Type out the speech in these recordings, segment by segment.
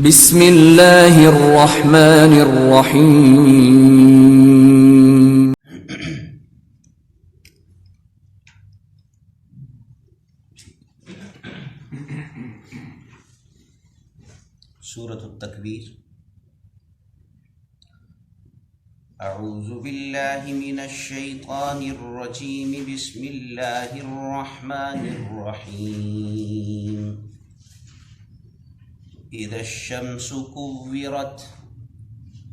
بسم اللہ الرحمن الرحیم. سورۃ التکویر. اعوذ باللہ من الشیطان الرجیم. بسم اللہ الرحمن الرحیم. اذا الشمس كورت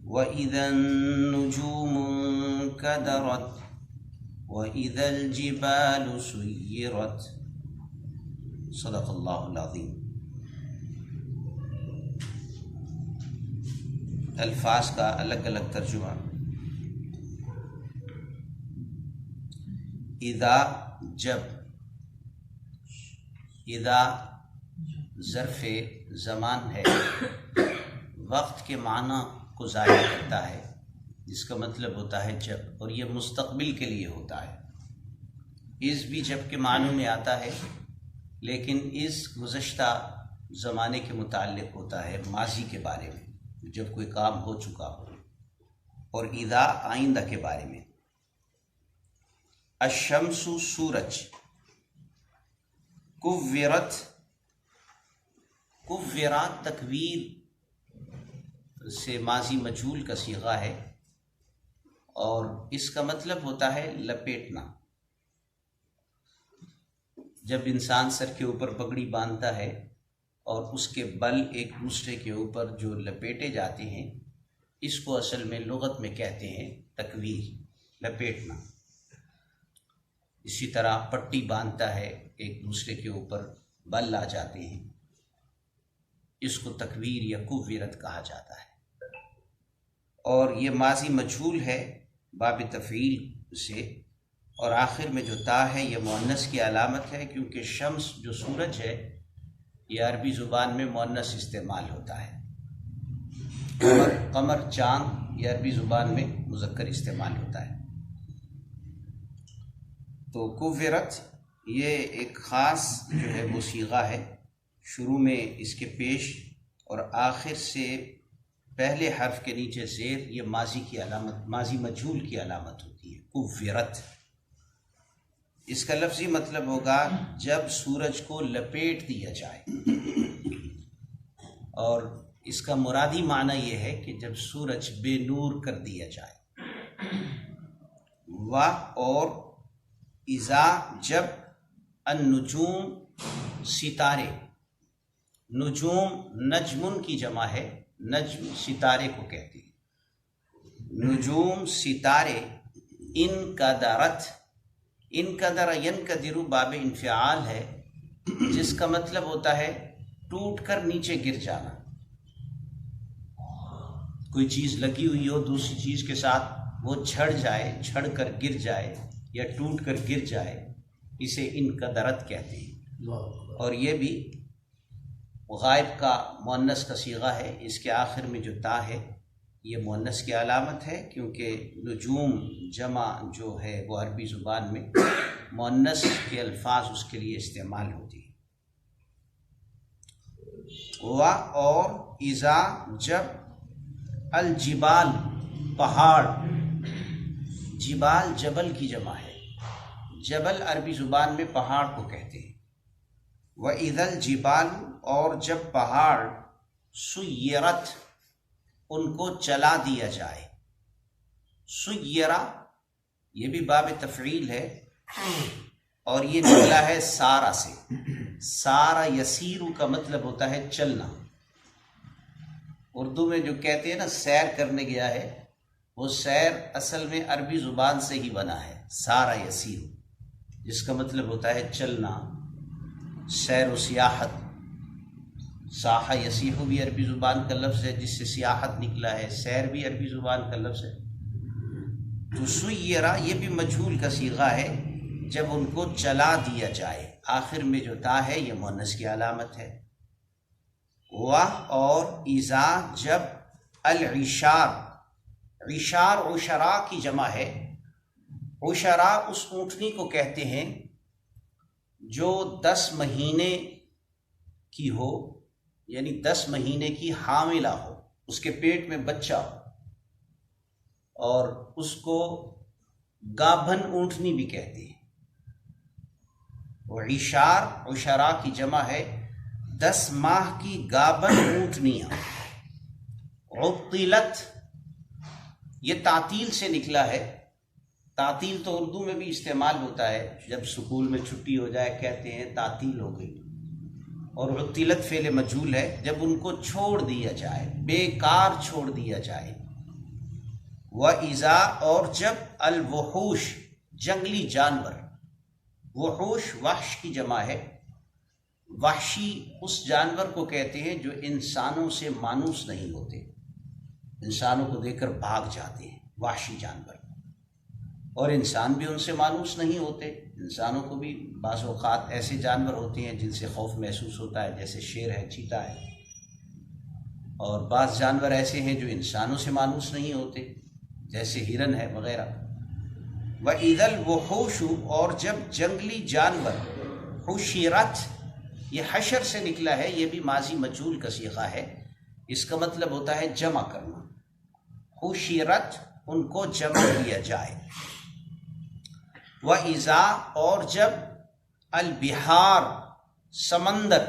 واذا النجوم انكدرت واذا الجبال سيرت. صدق اللہ العظیم. الفاظ کا الگ الگ ترجمہ. اذا جب، اذا ظرف زمان ہے، وقت کے معنی کو ظاہر کرتا ہے، جس کا مطلب ہوتا ہے جب، اور یہ مستقبل کے لیے ہوتا ہے. اس بھی جب کے معنوں میں آتا ہے، لیکن اس گزشتہ زمانے کے متعلق ہوتا ہے، ماضی کے بارے میں جب کوئی کام ہو چکا ہو. اور اذا آئندہ کے بارے میں. الشمس سورج. کورت، کورات تکویر سے ماضی مجہول کا صیغہ ہے، اور اس کا مطلب ہوتا ہے لپیٹنا. جب انسان سر کے اوپر پگڑی باندھتا ہے اور اس کے بل ایک دوسرے کے اوپر جو لپیٹے جاتے ہیں، اس کو اصل میں لغت میں کہتے ہیں تکویر، لپیٹنا. اسی طرح پٹی باندھتا ہے، ایک دوسرے کے اوپر بل آ جاتے ہیں، اس کو تکویر یا کورت کہا جاتا ہے. اور یہ ماضی مجہول ہے باب تفعیل سے، اور آخر میں جو تا ہے یہ مؤنث کی علامت ہے، کیونکہ شمس جو سورج ہے یہ عربی زبان میں مؤنث استعمال ہوتا ہے. قمر چاند یہ عربی زبان میں مذکر استعمال ہوتا ہے. تو کورت یہ ایک خاص جو ہے وہ صیغہ ہے. شروع میں اس کے پیش اور آخر سے پہلے حرف کے نیچے زیر، یہ ماضی کی علامت، ماضی مجہول کی علامت ہوتی ہے. کورت اس کا لفظی مطلب ہوگا جب سورج کو لپیٹ دیا جائے، اور اس کا مرادی معنی یہ ہے کہ جب سورج بے نور کر دیا جائے. اور اذا جب، النجوم ستارے. نجوم نجمن کی جمع ہے، نجم ستارے کو کہتے ہیں. نجوم ستارے. انقدرت، انقدر ینقدر باب انفعال ہے، جس کا مطلب ہوتا ہے ٹوٹ کر نیچے گر جانا. کوئی چیز لگی ہوئی ہو دوسری چیز کے ساتھ، وہ جھڑ جائے، جھڑ کر گر جائے یا ٹوٹ کر گر جائے، اسے انقدرت کہتے ہیں. اور یہ بھی غائب کا مؤنث کا صیغہ ہے. اس کے آخر میں جو تا ہے یہ مؤنث کی علامت ہے، کیونکہ نجوم جمع جو ہے وہ عربی زبان میں مؤنث کے الفاظ اس کے لیے استعمال ہوتی ہیں. اور اذا جب، الجبال پہاڑ. جبال جبل کی جمع ہے، جبل عربی زبان میں پہاڑ کو کہتے ہیں. وَإِذَا الْجِبَالُ اور جب پہاڑ، سُيِّرَتْ ان کو چلا دیا جائے. سُيِّرَ یہ بھی باب تفعیل ہے، اور یہ نکلا ہے سارا سے. سارا یسیرو کا مطلب ہوتا ہے چلنا. اردو میں جو کہتے ہیں نا سیر کرنے گیا ہے، وہ سیر اصل میں عربی زبان سے ہی بنا ہے، سارا یسیرو، جس کا مطلب ہوتا ہے چلنا، سیر و سیاحت. ساحہ یسیح بھی عربی زبان کا لفظ ہے جس سے سیاحت نکلا ہے، سیر بھی عربی زبان کا لفظ ہے. تو سیرا یہ بھی مجہول کا صیغہ ہے، جب ان کو چلا دیا جائے. آخر میں جو تا ہے یہ مؤنث کی علامت ہے. اور اذا جب، العشار. عشار عشراء کی جمع ہے. عشراء اس اونٹنی کو کہتے ہیں جو 10 مہینے کی ہو یعنی 10 مہینے کی حاملہ ہو، اس کے پیٹ میں بچہ ہو، اور اس کو گابھن اونٹنی بھی کہتے ہیں۔ وہ عشار، عشرا کی جمع ہے 10 ماہ کی گابھن اونٹنیاں۔ عطلت یہ تعطیل سے نکلا ہے۔ تعطیل تو اردو میں بھی استعمال ہوتا ہے، جب سکول میں چھٹی ہو جائے کہتے ہیں تعطیل ہو گئی، اور عطلت فعل مجہول ہے جب ان کو چھوڑ دیا جائے، بیکار چھوڑ دیا جائے۔ وَإِذَا اور جب الوحوش جنگلی جانور، وحوش وحش کی جمع ہے، وحشی اس جانور کو کہتے ہیں جو انسانوں سے مانوس نہیں ہوتے، انسانوں کو دیکھ کر بھاگ جاتے ہیں، وحشی جانور، اور انسان بھی ان سے مانوس نہیں ہوتے۔ انسانوں کو بھی بعض اوقات ایسے جانور ہوتے ہیں جن سے خوف محسوس ہوتا ہے، جیسے شیر ہے، چیتا ہے، اور بعض جانور ایسے ہیں جو انسانوں سے مانوس نہیں ہوتے، جیسے ہرن ہے وغیرہ۔ وَإِذَا الْوُحُوشُ اور جب جنگلی جانور، حشرت یہ حشر سے نکلا ہے، یہ بھی ماضی مجہول کا صیغہ ہے، اس کا مطلب ہوتا ہے جمع کرنا۔ حشرت ان کو جمع کیا جائے۔ وَإِذَا اور جب البحار سمندر،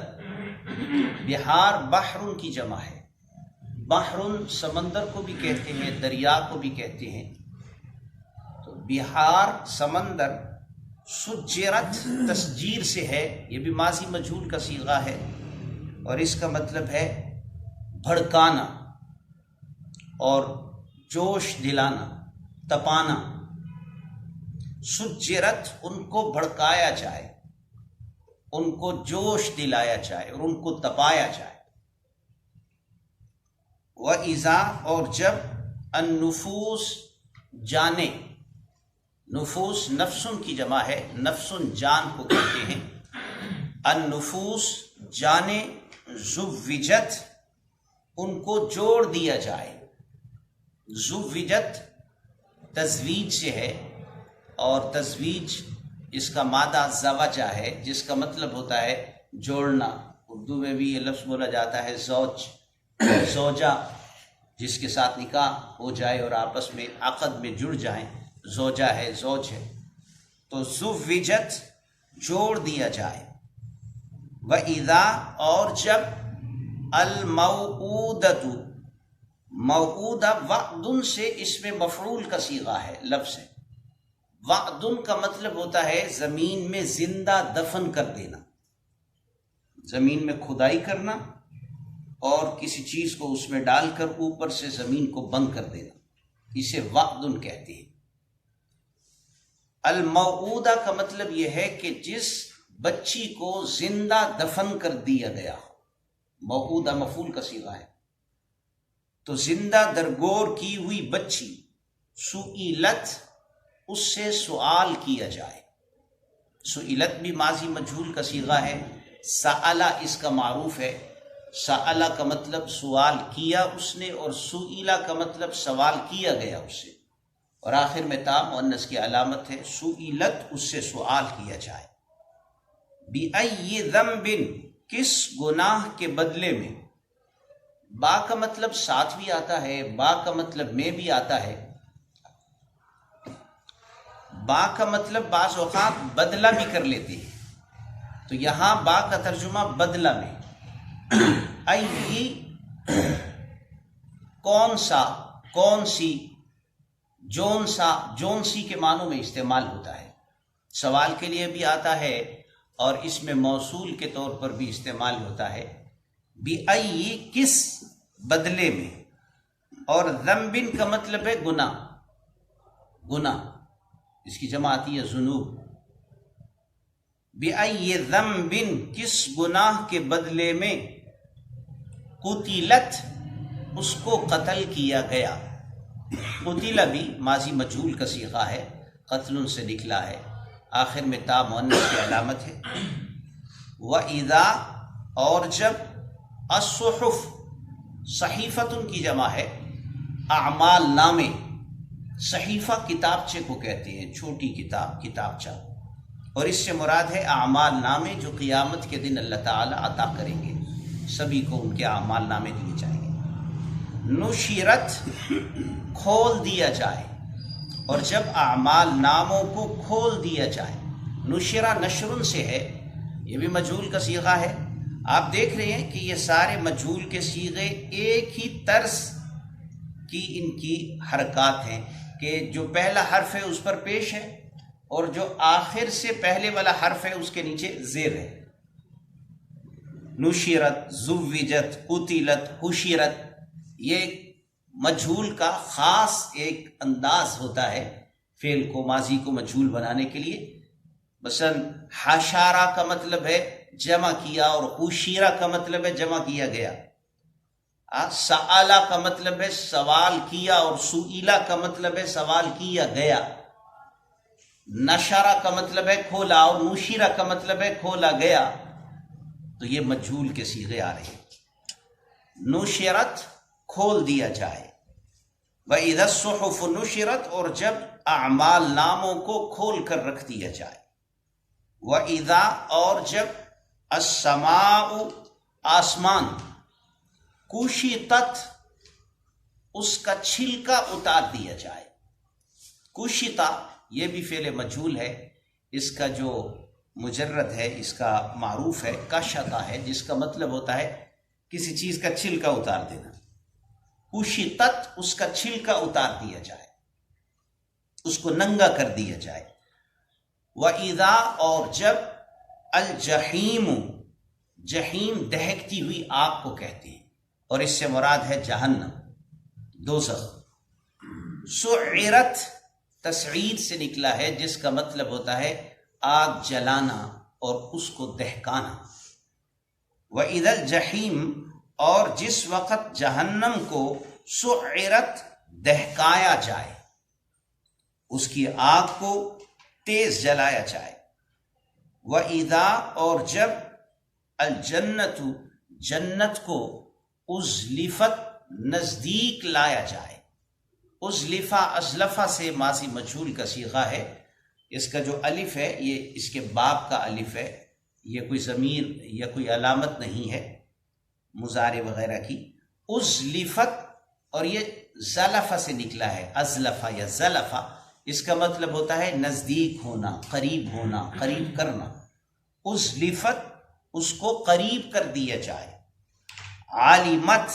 بحار بحر کی جمع ہے، بحر سمندر کو بھی کہتے ہیں، دریا کو بھی کہتے ہیں، تو بحار سمندر، سجرت تسجیر سے ہے، یہ بھی ماضی مجہول کا صیغہ ہے، اور اس کا مطلب ہے بھڑکانا اور جوش دلانا، تپانا۔ سجرت ان کو بھڑکایا جائے، ان کو جوش دلایا جائے اور ان کو تپایا جائے۔ وَإِذَا اور جب النفوس جانیں، نفوس نفسن کی جمع ہے، نفسن جان کو کہتے ہیں، النفوس جانیں، زوجت ان کو جوڑ دیا جائے۔ زوجت تزویج سے ہے، اور تزویج اس کا مادہ زوجہ ہے، جس کا مطلب ہوتا ہے جوڑنا۔ اردو میں بھی یہ لفظ بولا جاتا ہے زوج، زوجہ، جس کے ساتھ نکاح ہو جائے اور آپس میں عقد میں جڑ جائیں، زوجہ ہے، زوج ہے، تو زوجت جوڑ دیا جائے۔ وَإِذَا اور جب الموعودۃ، موعودہ وعدن سے اس میں مفعول کا صیغہ ہے، لفظ ہے۔ وعدن کا مطلب ہوتا ہے زمین میں زندہ دفن کر دینا، زمین میں کھدائی کرنا اور کسی چیز کو اس میں ڈال کر اوپر سے زمین کو بند کر دینا، اسے وعدن کہتے ہیں۔ الموعودہ کا مطلب یہ ہے کہ جس بچی کو زندہ دفن کر دیا گیا ہو، موعودہ مفعول کا صیغہ ہے، تو زندہ درگور کی ہوئی بچی، سئلت اس سے سوال کیا جائے۔ سئلت بھی ماضی مجہول کا صیغہ ہے، سألہ اس کا معروف ہے، سألہ کا مطلب سوال کیا اس نے، اور سئلہ کا مطلب سوال کیا گیا اس سے، اور آخر میں تا مؤنث کی علامت ہے، سئلت اس سے سوال کیا جائے۔ بِأَيِّ ذَنبٍ کس گناہ کے بدلے میں، با کا مطلب ساتھ بھی آتا ہے، با کا مطلب میں بھی آتا ہے، با کا مطلب بعض اوقات بدلہ بھی کر لیتے ہیں، تو یہاں با کا ترجمہ بدلہ میں۔ ای کون سا، کون سی، جون سا، جون سی کے معنوں میں استعمال ہوتا ہے، سوال کے لیے بھی آتا ہے اور اس میں موصول کے طور پر بھی استعمال ہوتا ہے۔ بِأَيِّ کس بدلے میں، اور ذنبن کا مطلب ہے گناہ، گناہ اس کی جمع آتی ہے ذنوب۔ بِأَيِّ ذَنبٍ کس گناہ کے بدلے میں، قتلت اس کو قتل کیا گیا۔ قتل بھی ماضی مجہول کا صیغہ ہے، قتل سے نکلا ہے، آخر میں تا مؤنث کی علامت ہے۔ وَإِذَا اور جب الصحف، صحیفتن کی جمع ہے، اعمال نامے، صحیفہ کتابچے کو کہتے ہیں، چھوٹی کتاب، کتابچہ، اور اس سے مراد ہے اعمال نامے جو قیامت کے دن اللہ تعالیٰ عطا کریں گے۔ سبھی کو ان کے اعمال نامے دیے جائیں گے۔ نشرت کھول دیا جائے، اور جب اعمال ناموں کو کھول دیا جائے، نشرہ نشرن سے ہے، یہ بھی مجہول کا صیغہ ہے۔ آپ دیکھ رہے ہیں کہ یہ سارے مجہول کے صیغے ایک ہی طرز کی ان کی حرکات ہیں کہ جو پہلا حرف ہے اس پر پیش ہے، اور جو آخر سے پہلے والا حرف ہے اس کے نیچے زیر ہے۔ نشرت، زوجت، قتلت، حشرت، یہ مجہول کا خاص ایک انداز ہوتا ہے فعل کو، ماضی کو مجہول بنانے کے لیے۔ مثلا حشارہ کا مطلب ہے جمع کیا، اور حشیرہ کا مطلب ہے جمع کیا گیا۔ سآلہ کا مطلب ہے سوال کیا، اور سئیلہ کا مطلب ہے سوال کیا گیا۔ نشرہ کا مطلب ہے کھولا، اور نشرہ کا مطلب ہے کھولا گیا۔ تو یہ مجہول کے صیغے آ رہے ہیں۔ نشرت کھول دیا جائے، وَإِذَا الصُّحُفُ نُشِرَتْ، اور جب اعمال ناموں کو کھول کر رکھ دیا جائے۔ وَإِذَا، اور جب السَّمَاءُ آسمان، کُشِطَتْ، اس کا چھلکا اتار دیا جائے۔ کشتا یہ بھی فعل مجہول ہے، اس کا جو مجرد ہے اس کا معروف ہے کشتا ہے، جس کا مطلب ہوتا ہے کسی چیز کا چھلکا اتار دینا۔ کشتت، اس کا چھلکا اتار دیا جائے، اس کو ننگا کر دیا جائے۔ وَإِذَا، اور جب الجحیم، جحیم دہکتی ہوئی آگ کو کہتے ہیں، اور اس سے مراد ہے جہنم، دوزخ۔ سعرت، تسعیر سے نکلا ہے، جس کا مطلب ہوتا ہے آگ جلانا اور اس کو دہکانا۔ وَإِذَا الجحیم، اور جس وقت جہنم کو سعرت، دہکایا جائے، اس کی آگ کو تیز جلایا جائے۔ وَإِذَا، اور جب الجنت، جنت کو ازلفت، نزدیک لایا جائے۔ ازلفہ، ازلفہ سے ماضی مجہول کا صیغہ ہے۔ اس کا جو الف ہے یہ اس کے باب کا الف ہے، یہ کوئی ضمیر یا کوئی علامت نہیں ہے مضارع وغیرہ کی۔ ازلفت، اور یہ زلفہ سے نکلا ہے، ازلفہ یا زلفہ، اس کا مطلب ہوتا ہے نزدیک ہونا، قریب ہونا، قریب کرنا۔ ازلفت، اس کو قریب کر دیا جائے۔ عالمت،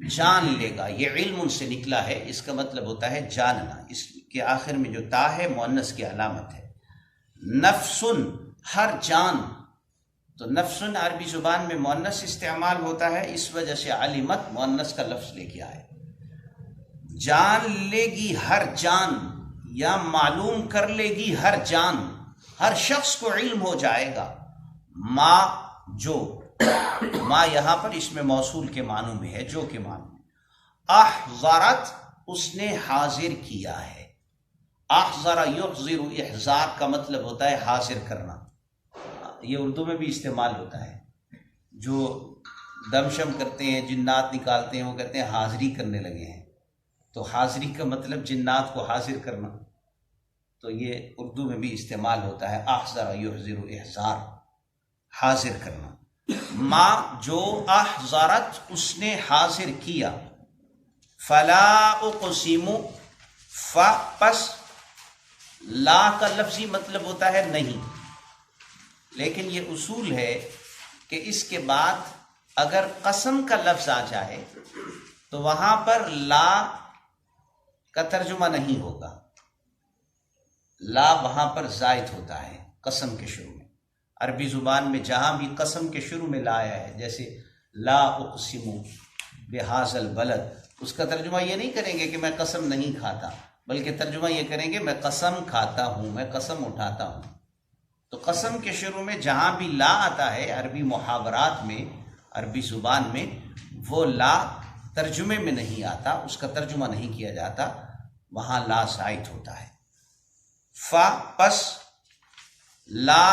جان لے گا، یہ علم سے نکلا ہے، اس کا مطلب ہوتا ہے جاننا، اس کے آخر میں جو تا ہے مؤنث کی علامت ہے۔ نفسن، ہر جان، تو نفسن عربی زبان میں مؤنث استعمال ہوتا ہے، اس وجہ سے علمت مؤنث کا لفظ لے کے آئے۔ جان لے گی ہر جان، یا معلوم کر لے گی ہر جان، ہر شخص کو علم ہو جائے گا۔ ما، جو، ما یہاں پر اس میں موصول کے معنوں میں ہے، جو کے معنوں میں۔ احضرت، اس نے حاضر کیا ہے۔ احضر یحضر، احضار کا مطلب ہوتا ہے حاضر کرنا، یہ اردو میں بھی استعمال ہوتا ہے۔ جو دمشم کرتے ہیں، جنات نکالتے ہیں، وہ کہتے ہیں حاضری کرنے لگے ہیں، تو حاضری کا مطلب جنات کو حاضر کرنا، تو یہ اردو میں بھی استعمال ہوتا ہے۔ احضر یحضر، احضار، حاضر کرنا۔ ما، جو، احضرت، اس نے حاضر کیا۔ فلا اقسم، پس لا کا لفظی مطلب ہوتا ہے نہیں، لیکن یہ اصول ہے کہ اس کے بعد اگر قسم کا لفظ آ جائے تو وہاں پر لا کا ترجمہ نہیں ہوگا، لا وہاں پر زائد ہوتا ہے قسم کے شروع میں۔ عربی زبان میں جہاں بھی قسم کے شروع میں لا آیا ہے، جیسے لا اقسم بہذا البلد، اس کا ترجمہ یہ نہیں کریں گے کہ میں قسم نہیں کھاتا، بلکہ ترجمہ یہ کریں گے میں قسم کھاتا ہوں، میں قسم اٹھاتا ہوں۔ تو قسم کے شروع میں جہاں بھی لا آتا ہے عربی محاورات میں، عربی زبان میں، وہ لا ترجمے میں نہیں آتا، اس کا ترجمہ نہیں کیا جاتا، وہاں لا زائد ہوتا ہے۔ فا، پس لا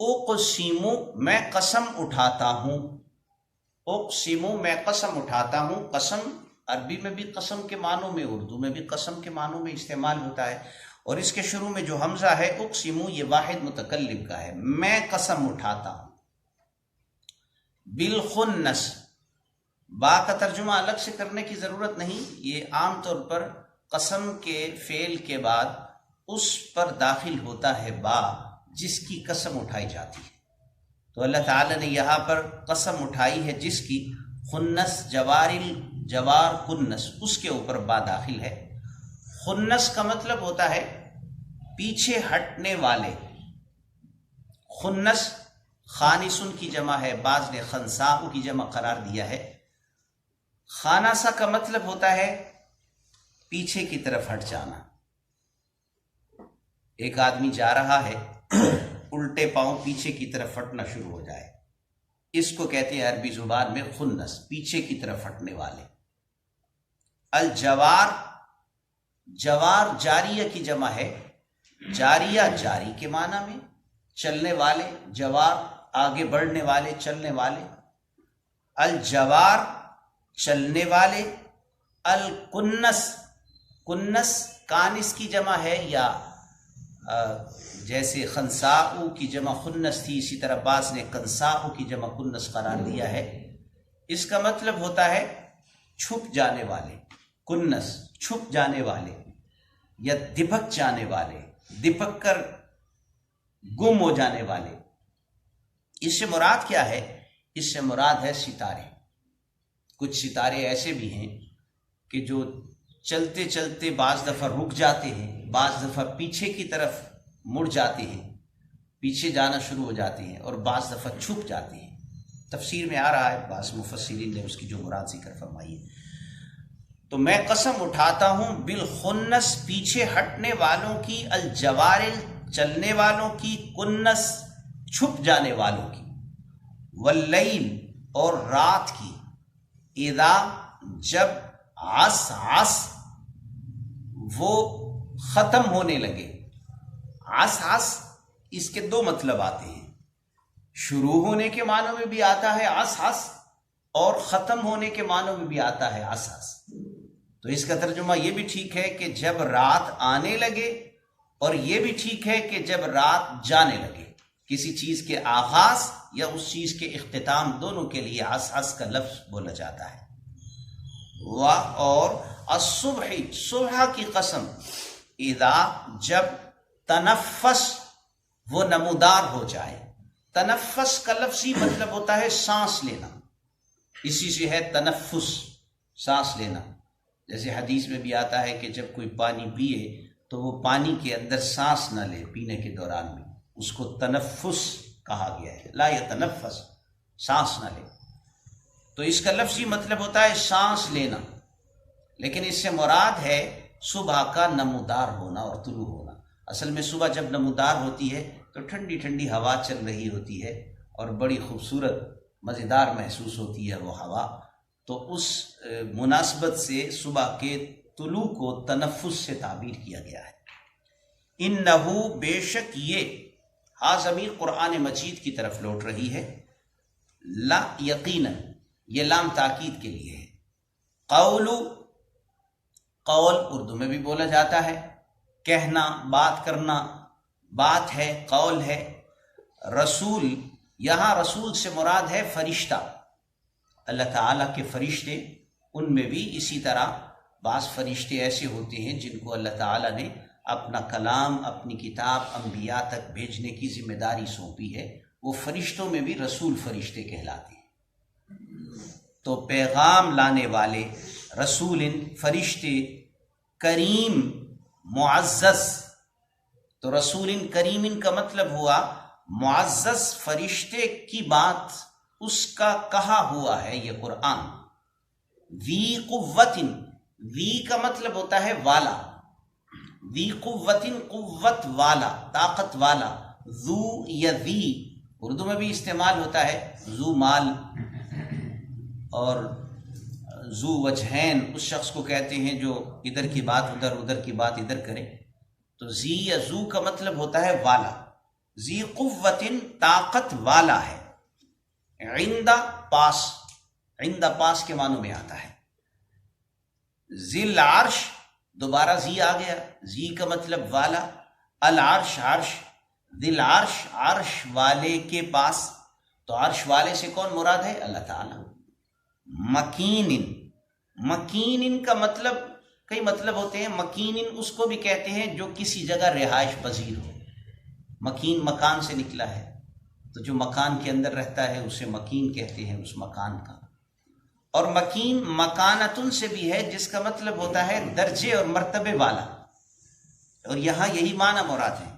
اقسم، میں قسم اٹھاتا ہوں۔ اقسم، میں قسم اٹھاتا ہوں۔ قسم عربی میں بھی قسم کے معنوں میں، اردو میں بھی قسم کے معنوں میں استعمال ہوتا ہے، اور اس کے شروع میں جو حمزہ ہے اقسم، یہ واحد متکلم کا ہے، میں قسم اٹھاتا ہوں۔ بالخنس، با کا ترجمہ الگ سے کرنے کی ضرورت نہیں، یہ عام طور پر قسم کے فعل کے بعد اس پر داخل ہوتا ہے با جس کی قسم اٹھائی جاتی ہے۔ تو اللہ تعالیٰ نے یہاں پر قسم اٹھائی ہے جس کی، خنس جوار کنس، اس کے اوپر با داخل ہے۔ خنس کا مطلب ہوتا ہے پیچھے ہٹنے والے۔ خنس خانسن کی جمع ہے، بعض نے خنساء کی جمع قرار دیا ہے۔ خانسہ کا مطلب ہوتا ہے پیچھے کی طرف ہٹ جانا۔ ایک آدمی جا رہا ہے، الٹے پاؤں پیچھے کی طرف ہٹنا شروع ہو جائے، اس کو کہتے ہیں عربی زبان میں خنس، پیچھے کی طرف ہٹنے والے۔ الجوار، جوار جاریہ کی جمع ہے، جاریہ جاری کے معنی میں، چلنے والے، جوار آگے بڑھنے والے، چلنے والے۔ الجوار چلنے والے۔ الکنس، کنس کانس کی جمع ہے، یا جیسے خنساء کی جمع خنس تھی، اسی طرح بعض نے کنساء کی جمع کنس قرار دیا ہے۔ اس کا مطلب ہوتا ہے چھپ جانے والے، کنس چھپ جانے والے یا دپک جانے والے، دپک کر گم ہو جانے والے۔ اس سے مراد کیا ہے؟ اس سے مراد ہے ستارے۔ کچھ ستارے ایسے بھی ہیں کہ جو چلتے چلتے بعض دفعہ رک جاتے ہیں، بعض دفعہ پیچھے کی طرف مڑ جاتے ہیں، پیچھے جانا شروع ہو جاتے ہیں، اور بعض دفعہ چھپ جاتے ہیں۔ تفسیر میں آ رہا ہے، بعض مفسرین نے اس کی جو مراد ذکر فرمائی ہے۔ تو میں قسم اٹھاتا ہوں بالخنس، پیچھے ہٹنے والوں کی، الجوارل چلنے والوں کی، کنس چھپ جانے والوں کی، واللیل اور رات کی، اذا جب، عس وہ ختم ہونے لگے۔ عس اس کے دو مطلب آتے ہیں، شروع ہونے کے معنوں میں بھی آتا ہے عس، اور ختم ہونے کے معنوں میں بھی آتا ہے عس۔ تو اس کا ترجمہ یہ بھی ٹھیک ہے کہ جب رات آنے لگے، اور یہ بھی ٹھیک ہے کہ جب رات جانے لگے۔ کسی چیز کے آغاز یا اس چیز کے اختتام، دونوں کے لیے عس کا لفظ بولا جاتا ہے۔ اور الصبح، صبح کی قسم، اذا جب، تنفس وہ نمودار ہو جائے۔ تنفس کا لفظی مطلب ہوتا ہے سانس لینا، اسی سے ہے تنفس، سانس لینا۔ جیسے حدیث میں بھی آتا ہے کہ جب کوئی پانی پیے تو وہ پانی کے اندر سانس نہ لے پینے کے دوران میں، اس کو تنفس کہا گیا ہے، لا یتنفس، سانس نہ لے۔ تو اس کا لفظی مطلب ہوتا ہے سانس لینا، لیکن اس سے مراد ہے صبح کا نمودار ہونا اور طلوع ہونا۔ اصل میں صبح جب نمودار ہوتی ہے تو ٹھنڈی ٹھنڈی ہوا چل رہی ہوتی ہے، اور بڑی خوبصورت مزیدار محسوس ہوتی ہے وہ ہوا۔ تو اس مناسبت سے صبح کے طلوع کو تنفس سے تعبیر کیا گیا ہے۔ انہو بے شک یہ، ہا ضمیر قرآن مجید کی طرف لوٹ رہی ہے، لا یقیناً، یہ لام تاکید کے لیے ہے۔ قول اردو میں بھی بولا جاتا ہے، کہنا، بات کرنا، بات ہے، قول ہے۔ رسول، یہاں رسول سے مراد ہے فرشتہ، اللہ تعالیٰ کے فرشتے۔ ان میں بھی اسی طرح بعض فرشتے ایسے ہوتے ہیں جن کو اللہ تعالیٰ نے اپنا کلام، اپنی کتاب انبیاء تک بھیجنے کی ذمہ داری سونپی ہے، وہ فرشتوں میں بھی رسول فرشتے کہلاتے ہیں۔ تو پیغام لانے والے، رسول، فرشتے، کریم، معزز۔ تو رسول کریم کا مطلب ہوا معزز فرشتے کی بات، اس کا کہا ہوا ہے یہ قرآن۔ ذی قوت، ذی کا مطلب ہوتا ہے والا، ذی قوت قوت والا، طاقت والا۔ ذو یا ذی اردو میں بھی استعمال ہوتا ہے، ذو مال، اور ذو وجہین اس شخص کو کہتے ہیں جو ادھر کی بات ادھر، ادھر کی بات ادھر کرے۔ تو ذی یا ذو کا مطلب ہوتا ہے والا۔ ذی قوت طاقت والا ہے، عند پاس، عند پاس کے معنوں میں آتا ہے۔ ذی العرش، دوبارہ ذی آ گیا، ذی کا مطلب والا، العرش عرش، ذی العرش عرش والے کے پاس۔ تو عرش والے سے کون مراد ہے؟ اللہ تعالیٰ۔ مکین، مکین کا مطلب کئی مطلب ہوتے ہیں۔ مکین اس کو بھی کہتے ہیں جو کسی جگہ رہائش پذیر ہو۔ مکین مکان سے نکلا ہے، تو جو مکان کے اندر رہتا ہے اسے مکین کہتے ہیں، اس مکان کا۔ اور مکین مکانتن سے بھی ہے، جس کا مطلب ہوتا ہے درجے اور مرتبے والا، اور یہاں یہی معنی مراد ہے۔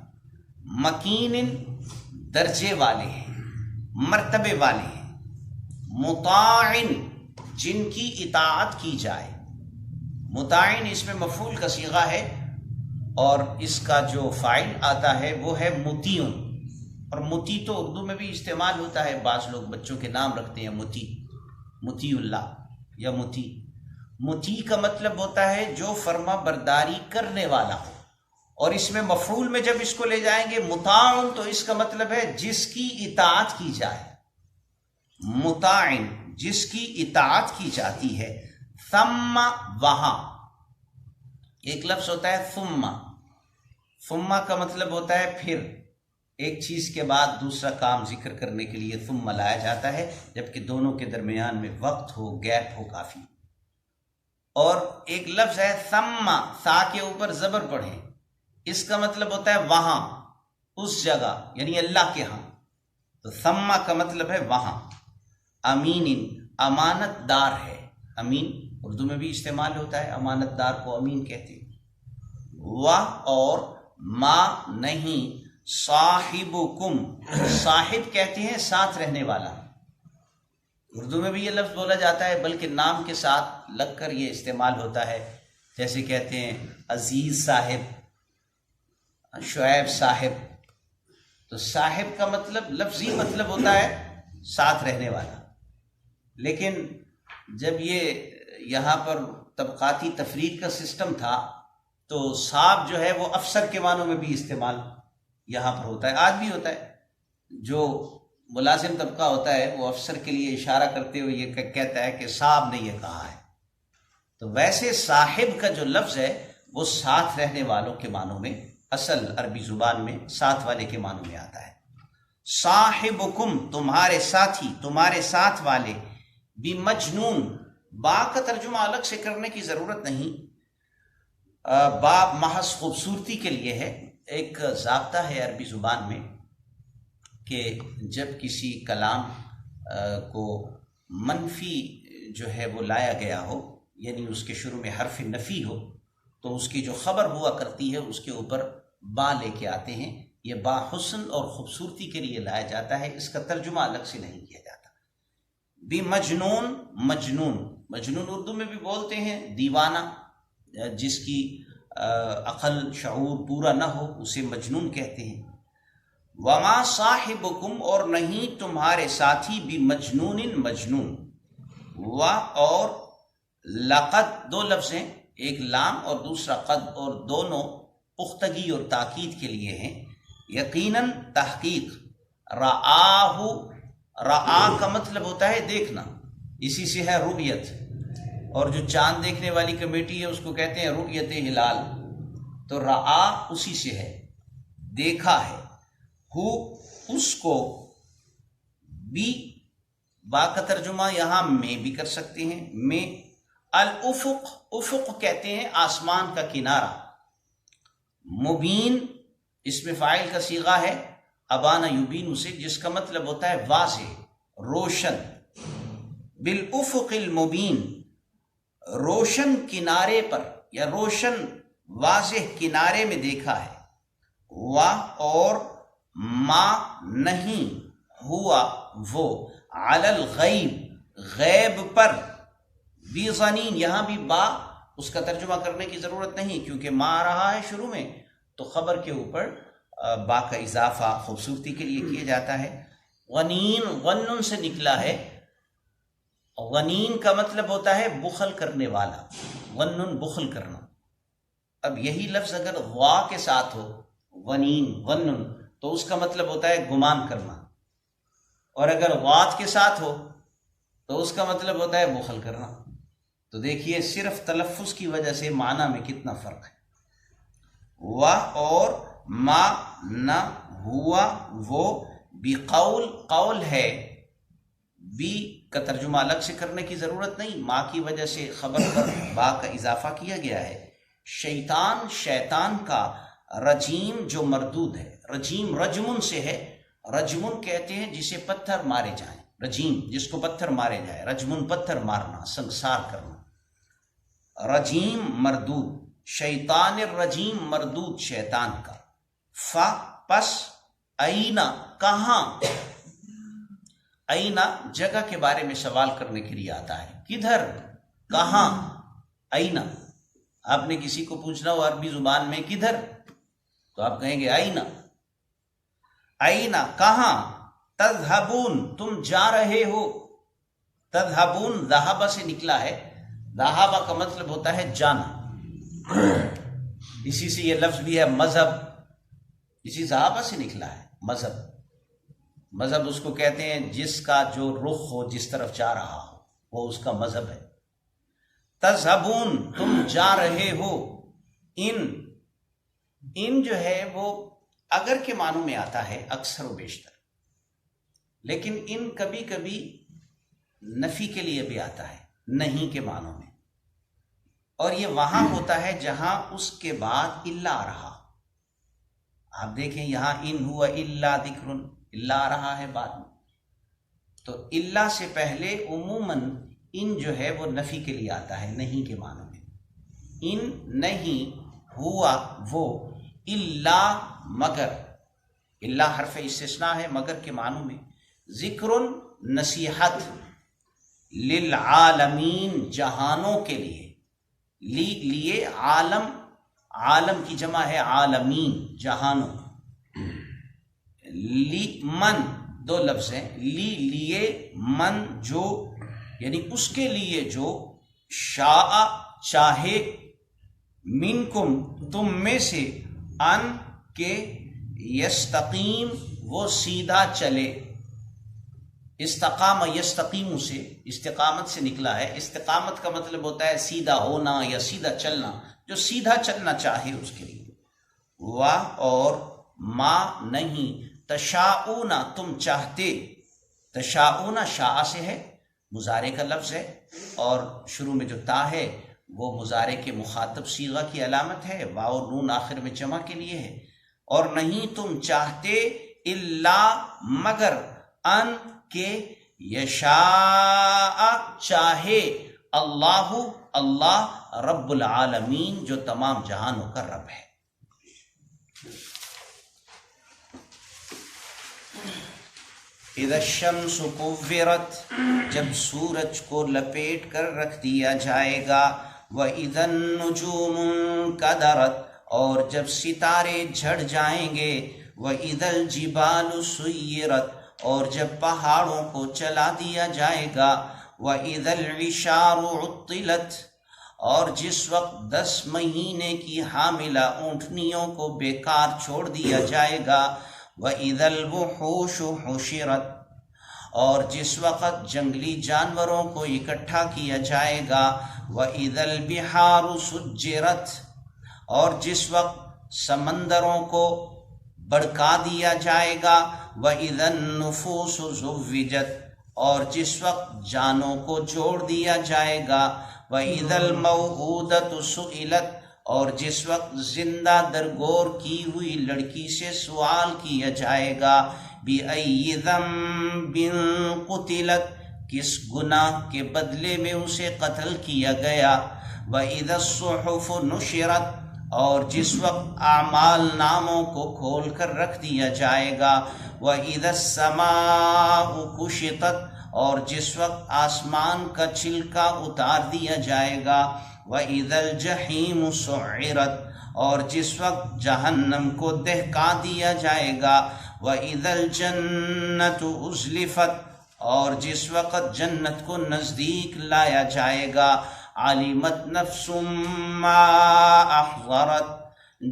مکین درجے والے ہیں، مرتبے والے ہیں۔ مطاعن جن کی اطاعت کی جائے۔ مطاعن اس میں مفعول کا صیغہ ہے، اور اس کا جو فاعل آتا ہے وہ ہے مطیع۔ اور مطیع تو اردو میں بھی استعمال ہوتا ہے، بعض لوگ بچوں کے نام رکھتے ہیں مطیع، مطیع اللہ یا مطیع۔ مطیع کا مطلب ہوتا ہے جو فرما برداری کرنے والا ہو، اور اس میں مفعول میں جب اس کو لے جائیں گے مطاع، تو اس کا مطلب ہے جس کی اطاعت کی جائے۔ مطاعن جس کی اطاعت کی جاتی ہے۔ ثم وہاں ایک لفظ ہوتا ہے ثم۔ ثم کا مطلب ہوتا ہے پھر، ایک چیز کے بعد دوسرا کام ذکر کرنے کے لیے ثم لایا جاتا ہے، جبکہ دونوں کے درمیان میں وقت ہو، گیپ ہو کافی۔ اور ایک لفظ ہے ثم، سا کے اوپر زبر پڑھیں، اس کا مطلب ہوتا ہے وہاں، اس جگہ، یعنی اللہ کے ہاں۔ تو ثم کا مطلب ہے وہاں۔ امین امانت دار ہے۔ امین اردو میں بھی استعمال ہوتا ہے، امانت دار کو امین کہتے ہیں۔ و اور ما نہیں، صاحبکم صاحب کہتے ہیں ساتھ رہنے والا۔ اردو میں بھی یہ لفظ بولا جاتا ہے، بلکہ نام کے ساتھ لگ کر یہ استعمال ہوتا ہے، جیسے کہتے ہیں عزیز صاحب، شعیب صاحب۔ تو صاحب کا مطلب لفظی مطلب ہوتا ہے ساتھ رہنے والا، لیکن جب یہ یہاں پر طبقاتی تفریق کا سسٹم تھا تو صاحب جو ہے وہ افسر کے معنوں میں بھی استعمال یہاں پر ہوتا ہے، آج بھی ہوتا ہے۔ جو ملازم طبقہ ہوتا ہے وہ افسر کے لیے اشارہ کرتے ہوئے یہ کہتا ہے کہ صاحب نے یہ کہا ہے۔ تو ویسے صاحب کا جو لفظ ہے وہ ساتھ رہنے والوں کے معنوں میں، اصل عربی زبان میں ساتھ والے کے معنوں میں آتا ہے۔ صاحبکم تمہارے ساتھی، تمہارے ساتھ والے، بمجنون، با کا ترجمہ الگ سے کرنے کی ضرورت نہیں، با محض خوبصورتی کے لیے ہے۔ ایک ضابطہ ہے عربی زبان میں کہ جب کسی کلام کو منفی جو ہے وہ لایا گیا ہو، یعنی اس کے شروع میں حرف نفی ہو، تو اس کی جو خبر ہوا کرتی ہے اس کے اوپر با لے کے آتے ہیں۔ یہ با حسن اور خوبصورتی کے لیے لایا جاتا ہے، اس کا ترجمہ الگ سے نہیں کیا جاتا۔ بمجنون، مجنون، مجنون اردو میں بھی بولتے ہیں دیوانہ، جس کی عقل شعور پورا نہ ہو اسے مجنون کہتے ہیں۔ وما صاحبکم اور نہیں تمہارے ساتھی، بمجنون مجنون۔ و اور لقد دو لفظ ہیں، ایک لام اور دوسرا قد، اور دونوں پختگی اور تاکید کے لیے ہیں۔ یقیناً تحقیق، رآہ، رآ کا مطلب ہوتا ہے دیکھنا، اسی سے ہے رؤیت، اور جو چاند دیکھنے والی کمیٹی ہے اس کو کہتے ہیں رؤیت ہلال، تو رآ اسی سے ہے، دیکھا ہے۔ ہو اس کو، بھی با کا ترجمہ یہاں میں بھی کر سکتے ہیں، میں۔ الافق، افق کہتے ہیں آسمان کا کنارہ۔ مبین اس میں فاعل کا صیغہ ہے ابانا یبین سے، جس کا مطلب ہوتا ہے واضح، روشن۔ بالافق المبین، روشن کنارے پر یا روشن واضح کنارے میں دیکھا ہے۔ وا اور ما نہیں، ہوا وہ، علی الغیب غیب پر، بظنین یہاں بھی با اس کا ترجمہ کرنے کی ضرورت نہیں، کیونکہ ما آ رہا ہے شروع میں تو خبر کے اوپر با کا اضافہ خوبصورتی کے لیے کیا جاتا ہے۔ غنین، غنن سے نکلا ہے، غنین کا مطلب ہوتا ہے بخل کرنے والا، غنن بخل کرنا۔ اب یہی لفظ اگر غوا کے ساتھ ہو، غنین، غنن، تو اس کا مطلب ہوتا ہے گمان کرنا، اور اگر غات کے ساتھ ہو تو اس کا مطلب ہوتا ہے بخل کرنا۔ تو دیکھیے صرف تلفظ کی وجہ سے معنی میں کتنا فرق ہے۔ و اور ما نہ، ہوا وہ، بقول قول ہے، بی کا ترجمہ الگ سے کرنے کی ضرورت نہیں، ماں کی وجہ سے خبر پر با کا اضافہ کیا گیا ہے۔ شیطان شیطان کا، رجیم جو مردود ہے، رجیم رجمن سے ہے، رجمن کہتے ہیں جسے پتھر مارے جائیں، رجیم جس کو پتھر مارے جائے، رجمن پتھر مارنا، سنگسار کرنا، رجیم مردود، شیطان الرجیم مردود شیطان کا۔ پس اینا کہاں، اینا جگہ کے بارے میں سوال کرنے کے لیے آتا ہے، کدھر، کہاں، اینا۔ آپ نے کسی کو پوچھنا ہو عربی زبان میں کدھر، تو آپ کہیں گے اینا، اینا کہاں، تذہبون تم جا رہے ہو، تذہبون ذہب سے نکلا ہے، ذہب کا مطلب ہوتا ہے جانا، اسی سے یہ لفظ بھی ہے مذہب، اسی ذہب سے نکلا ہے مذہب۔ مذہب اس کو کہتے ہیں جس کا جو رخ ہو، جس طرف جا رہا ہو، وہ اس کا مذہب ہے۔ تذہبون تم جا رہے ہو، ان جو ہے وہ اگر کے معنوں میں آتا ہے اکثر و بیشتر، لیکن ان کبھی کبھی نفی کے لیے بھی آتا ہے، نہیں کے معنوں میں، اور یہ وہاں ہوتا ہے جہاں اس کے بعد الا آ رہا۔ آپ دیکھیں یہاں ان ہوا الا ذکر، الا آ رہا ہے بعد میں، تو الا سے پہلے عموماً ان جو ہے وہ نفی کے لیے آتا ہے، نہیں کے معنوں میں۔ ان نہیں، ہوا وہ، الا مگر، الا حرف استثناء ہے مگر کے معنوں میں، ذکر نصیحت، للعالمین جہانوں کے لیے، لیے عالم، عالم کی جمع ہے عالمین جہانوں، لی من دو لفظ ہیں، لیے من جو، یعنی اس کے لیے جو، شاء چاہے، منکم تم میں سے، ان کے، یستقیم وہ سیدھا چلے، استقام یستقیم سے، استقامت سے نکلا ہے، استقامت کا مطلب ہوتا ہے سیدھا ہونا یا سیدھا چلنا، جو سیدھا چلنا چاہے اس کے لیے۔ اور ما نہیں، تشاؤون تم چاہتے، تشاؤون شاء سے ہے، مضارع کا لفظ ہے، اور شروع میں جو تا ہے وہ مضارع کے مخاطب صیغہ کی علامت ہے، واو نون آخر میں جمع کے لیے ہے۔ اور نہیں تم چاہتے، الا مگر، ان کے، یشاء چاہے، اللہ اللہ، رب العالمین جو تمام جہانوں کا رب ہے۔ اذا الشمس کورت جب سورج کو لپیٹ کر رکھ دیا جائے گا، وَإِذَا النُّجُومُ انْكَدَرَتْ اور جب ستارے جھڑ جائیں گے، وَإِذَا الْجِبَالُ سُيِّرَتْ اور جب پہاڑوں کو چلا دیا جائے گا، وَإِذَا الْعِشَارُ عُطِّلَتْ اور جس وقت 10 مہینے کی حاملہ اونٹنیوں کو بیکار چھوڑ دیا جائے گا، وَإِذَا الْوُحُوشُ حُشِرَتْ اور جس وقت جنگلی جانوروں کو اکٹھا کیا جائے گا، وَإِذَا الْبِحَارُ سُجِّرَتْ اور جس وقت سمندروں کو بڑکا دیا جائے گا، وَإِذَا النُّفُوسُ زُوِّجَتْ اور جس وقت جانوں کو جوڑ دیا جائے گا، وَإِذَا الْمَوْءُودَةُ سُئِلَتْ اور جس وقت زندہ درگور کی ہوئی لڑکی سے سوال کیا جائے گا، بِأَيِّ ذَنبٍ قُتِلَتْ کس گناہ کے بدلے میں اسے قتل کیا گیا، وَإِذَا الصُّحُفُ نُشِرَتْ اور جس وقت اعمال ناموں کو کھول کر رکھ دیا جائے گا، وَإِذَا السَّمَاءُ كُشِطَتْ اور جس وقت آسمان کا چھلکا اتار دیا جائے گا، وَإِذَا الْجَحِيمُ سُعِّرَتْ اور جس وقت جہنم کو دہکا دیا جائے گا، وَإِذَا الْجَنَّةُ أُزْلِفَتْ اور جس وقت جنت کو نزدیک لایا جائے گا، عَلِمَتْ نَفْسٌ مَّا أَحْضَرَتْ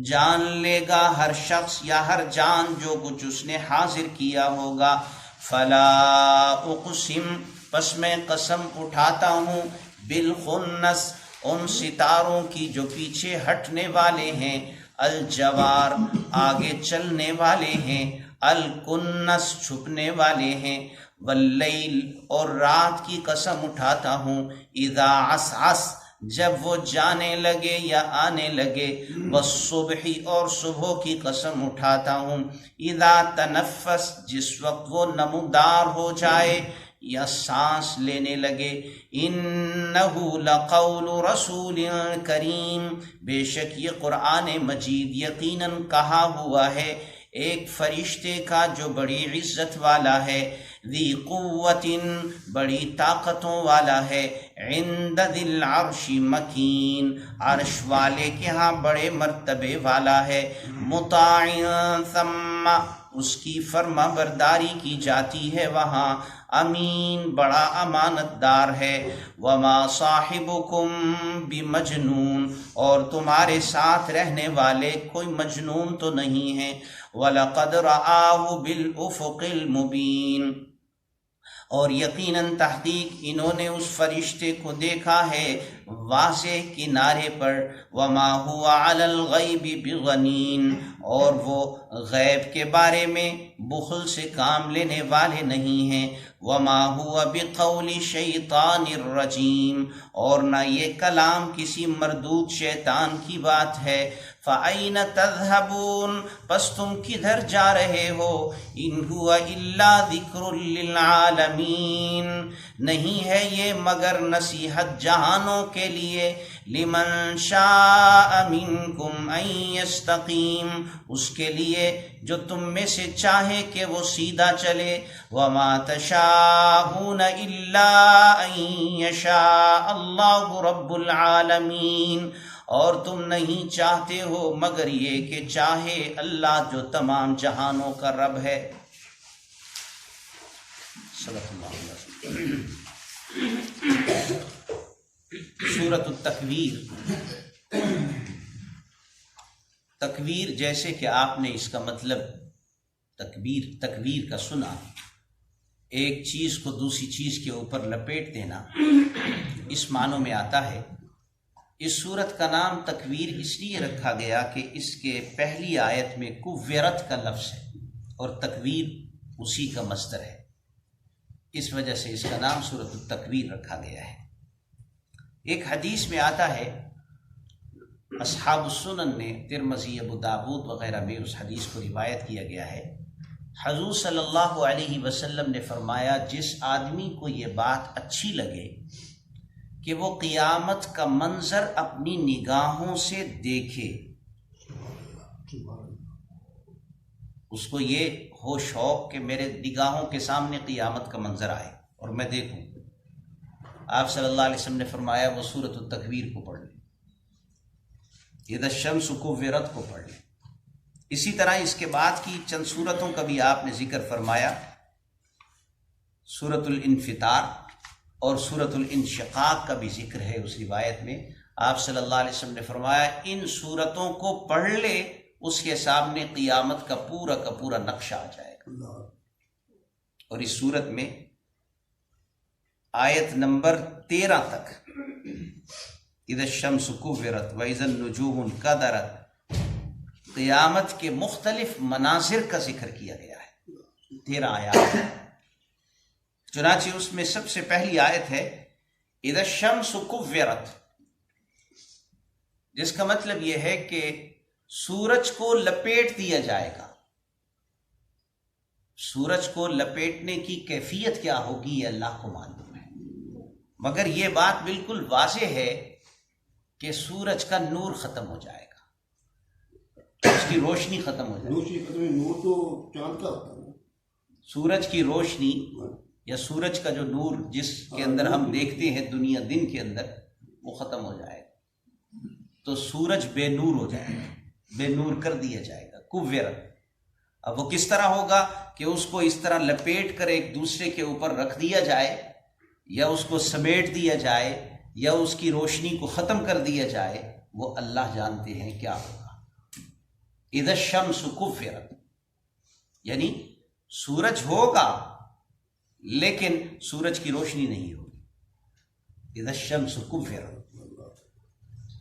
جان لے گا ہر شخص یا ہر جان جو کچھ اس نے حاضر کیا ہوگا، فَلَا أُقْسِمُ پس میں قسم اٹھاتا ہوں، بِالْخُنَّسِ ان ستاروں کی جو پیچھے ہٹنے والے ہیں، الجوار آگے چلنے والے ہیں، الکنس چھپنے والے ہیں، واللیل اور رات کی قسم اٹھاتا ہوں اذا عسعس جب وہ جانے لگے یا آنے لگے، والصبح اور صبح کی قسم اٹھاتا ہوں اذا تنفس جس وقت وہ نمودار ہو جائے یا سانس لینے لگے، انہ لقول رسول کریم بے شک یہ قرآن مجید یقیناً کہا ہوا ہے ایک فرشتے کا جو بڑی عزت والا ہے، ذی قوت بڑی طاقتوں والا ہے، عند ذی العرش مکین عرش والے کے ہاں بڑے مرتبے والا ہے، مطاع ثم اس کی فرما برداری کی جاتی ہے وہاں، امین بڑا امانت دار ہے، وما صاحبکم بمجنون اور تمہارے ساتھ رہنے والے کوئی مجنون تو نہیں ہے، وَلَقَدْ رَآهُ بِالْأُفُقِ الْمُبِينِ اور یقیناً تحقیق انہوں نے اس فرشتے کو دیکھا ہے واضح کنارے پر، وَمَا هُوَ عَلَى الْغَيْبِ بِضَنِينٍ اور وہ غیب کے بارے میں بخل سے کام لینے والے نہیں ہیں، وَمَا هُوَ بِقَوْلِ شَيْطَانِ الرَّجِيمِ اور نہ یہ کلام کسی مردود شیطان کی بات ہے، فَأَيْنَ تَذْهَبُونَ پس تم کدھر جا رہے ہو، إِنْ هُوَ إِلَّا ذِكْرٌ لِّلْعَالَمِينَ نہیں ہے یہ مگر نصیحت جہانوں کے لیے، لمن شاء منکم ان یستقیم اس کے لیے جو تم میں سے چاہے کہ وہ سیدھا چلے، وما تشاءون الا ان یشاء اللہ رب العالمین اور تم نہیں چاہتے ہو مگر یہ کہ چاہے اللہ جو تمام جہانوں کا رب ہے۔ صدق اللہ علیہ وسلم۔ سورۃ التکویر۔ تکویر جیسے کہ آپ نے اس کا مطلب تکویر کا سنا، ایک چیز کو دوسری چیز کے اوپر لپیٹ دینا، اس معنوں میں آتا ہے۔ اس سورت کا نام تکویر اس لیے رکھا گیا کہ اس کے پہلی آیت میں کوّرت کا لفظ ہے اور تکویر اسی کا مصدر ہے، اس وجہ سے اس کا نام سورۃ التکویر رکھا گیا ہے۔ ایک حدیث میں آتا ہے، اصحاب السنن نے، ترمذی، ابو داود وغیرہ میں اس حدیث کو روایت کیا گیا ہے، حضور صلی اللہ علیہ وسلم نے فرمایا جس آدمی کو یہ بات اچھی لگے کہ وہ قیامت کا منظر اپنی نگاہوں سے دیکھے، اس کو یہ ہو شوق کہ میرے نگاہوں کے سامنے قیامت کا منظر آئے اور میں دیکھوں، آپ صلی اللہ علیہ وسلم نے فرمایا وہ سورۃ التکویر کو پڑھ لیں، اذا الشمس کورت کو پڑھ لیں۔ اسی طرح اس کے بعد کی چند سورتوں کا بھی آپ نے ذکر فرمایا، سورۃ الانفطار اور سورۃ الانشقاق کا بھی ذکر ہے اس روایت میں۔ آپ صلی اللہ علیہ وسلم نے فرمایا ان سورتوں کو پڑھ لے، اس کے سامنے قیامت کا پورا نقشہ آ جائے گا۔ اور اس سورت میں آیت نمبر 13 تک اذا الشمس کورت واذا النجوم انکدرت قیامت کے مختلف مناظر کا ذکر کیا گیا ہے، 13 آیات۔ چنانچہ اس میں سب سے پہلی آیت ہے اذا الشمس کورت، جس کا مطلب یہ ہے کہ سورج کو لپیٹ دیا جائے گا۔ سورج کو لپیٹنے کی کیفیت کیا ہوگی یہ اللہ کو معلوم ہے، مگر یہ بات بالکل واضح ہے کہ سورج کا نور ختم ہو جائے گا، اس کی روشنی ختم ہو جائے گی۔ نور تو چاند کا ہوتا ہے، سورج کی روشنی یا سورج کا جو نور جس کے اندر ہم دیکھتے ہیں دنیا دن کے اندر، وہ ختم ہو جائے گا، تو سورج بے نور ہو جائے گا، بے نور کر دیا جائے گا، کوّرت۔ اب وہ کس طرح ہوگا کہ اس کو اس طرح لپیٹ کر ایک دوسرے کے اوپر رکھ دیا جائے، یا اس کو سمیٹ دیا جائے، یا اس کی روشنی کو ختم کر دیا جائے، وہ اللہ جانتے ہیں کیا ہوگا۔ اذا الشمس کورت یعنی سورج ہوگا لیکن سورج کی روشنی نہیں ہوگی۔ اذا الشمس کورت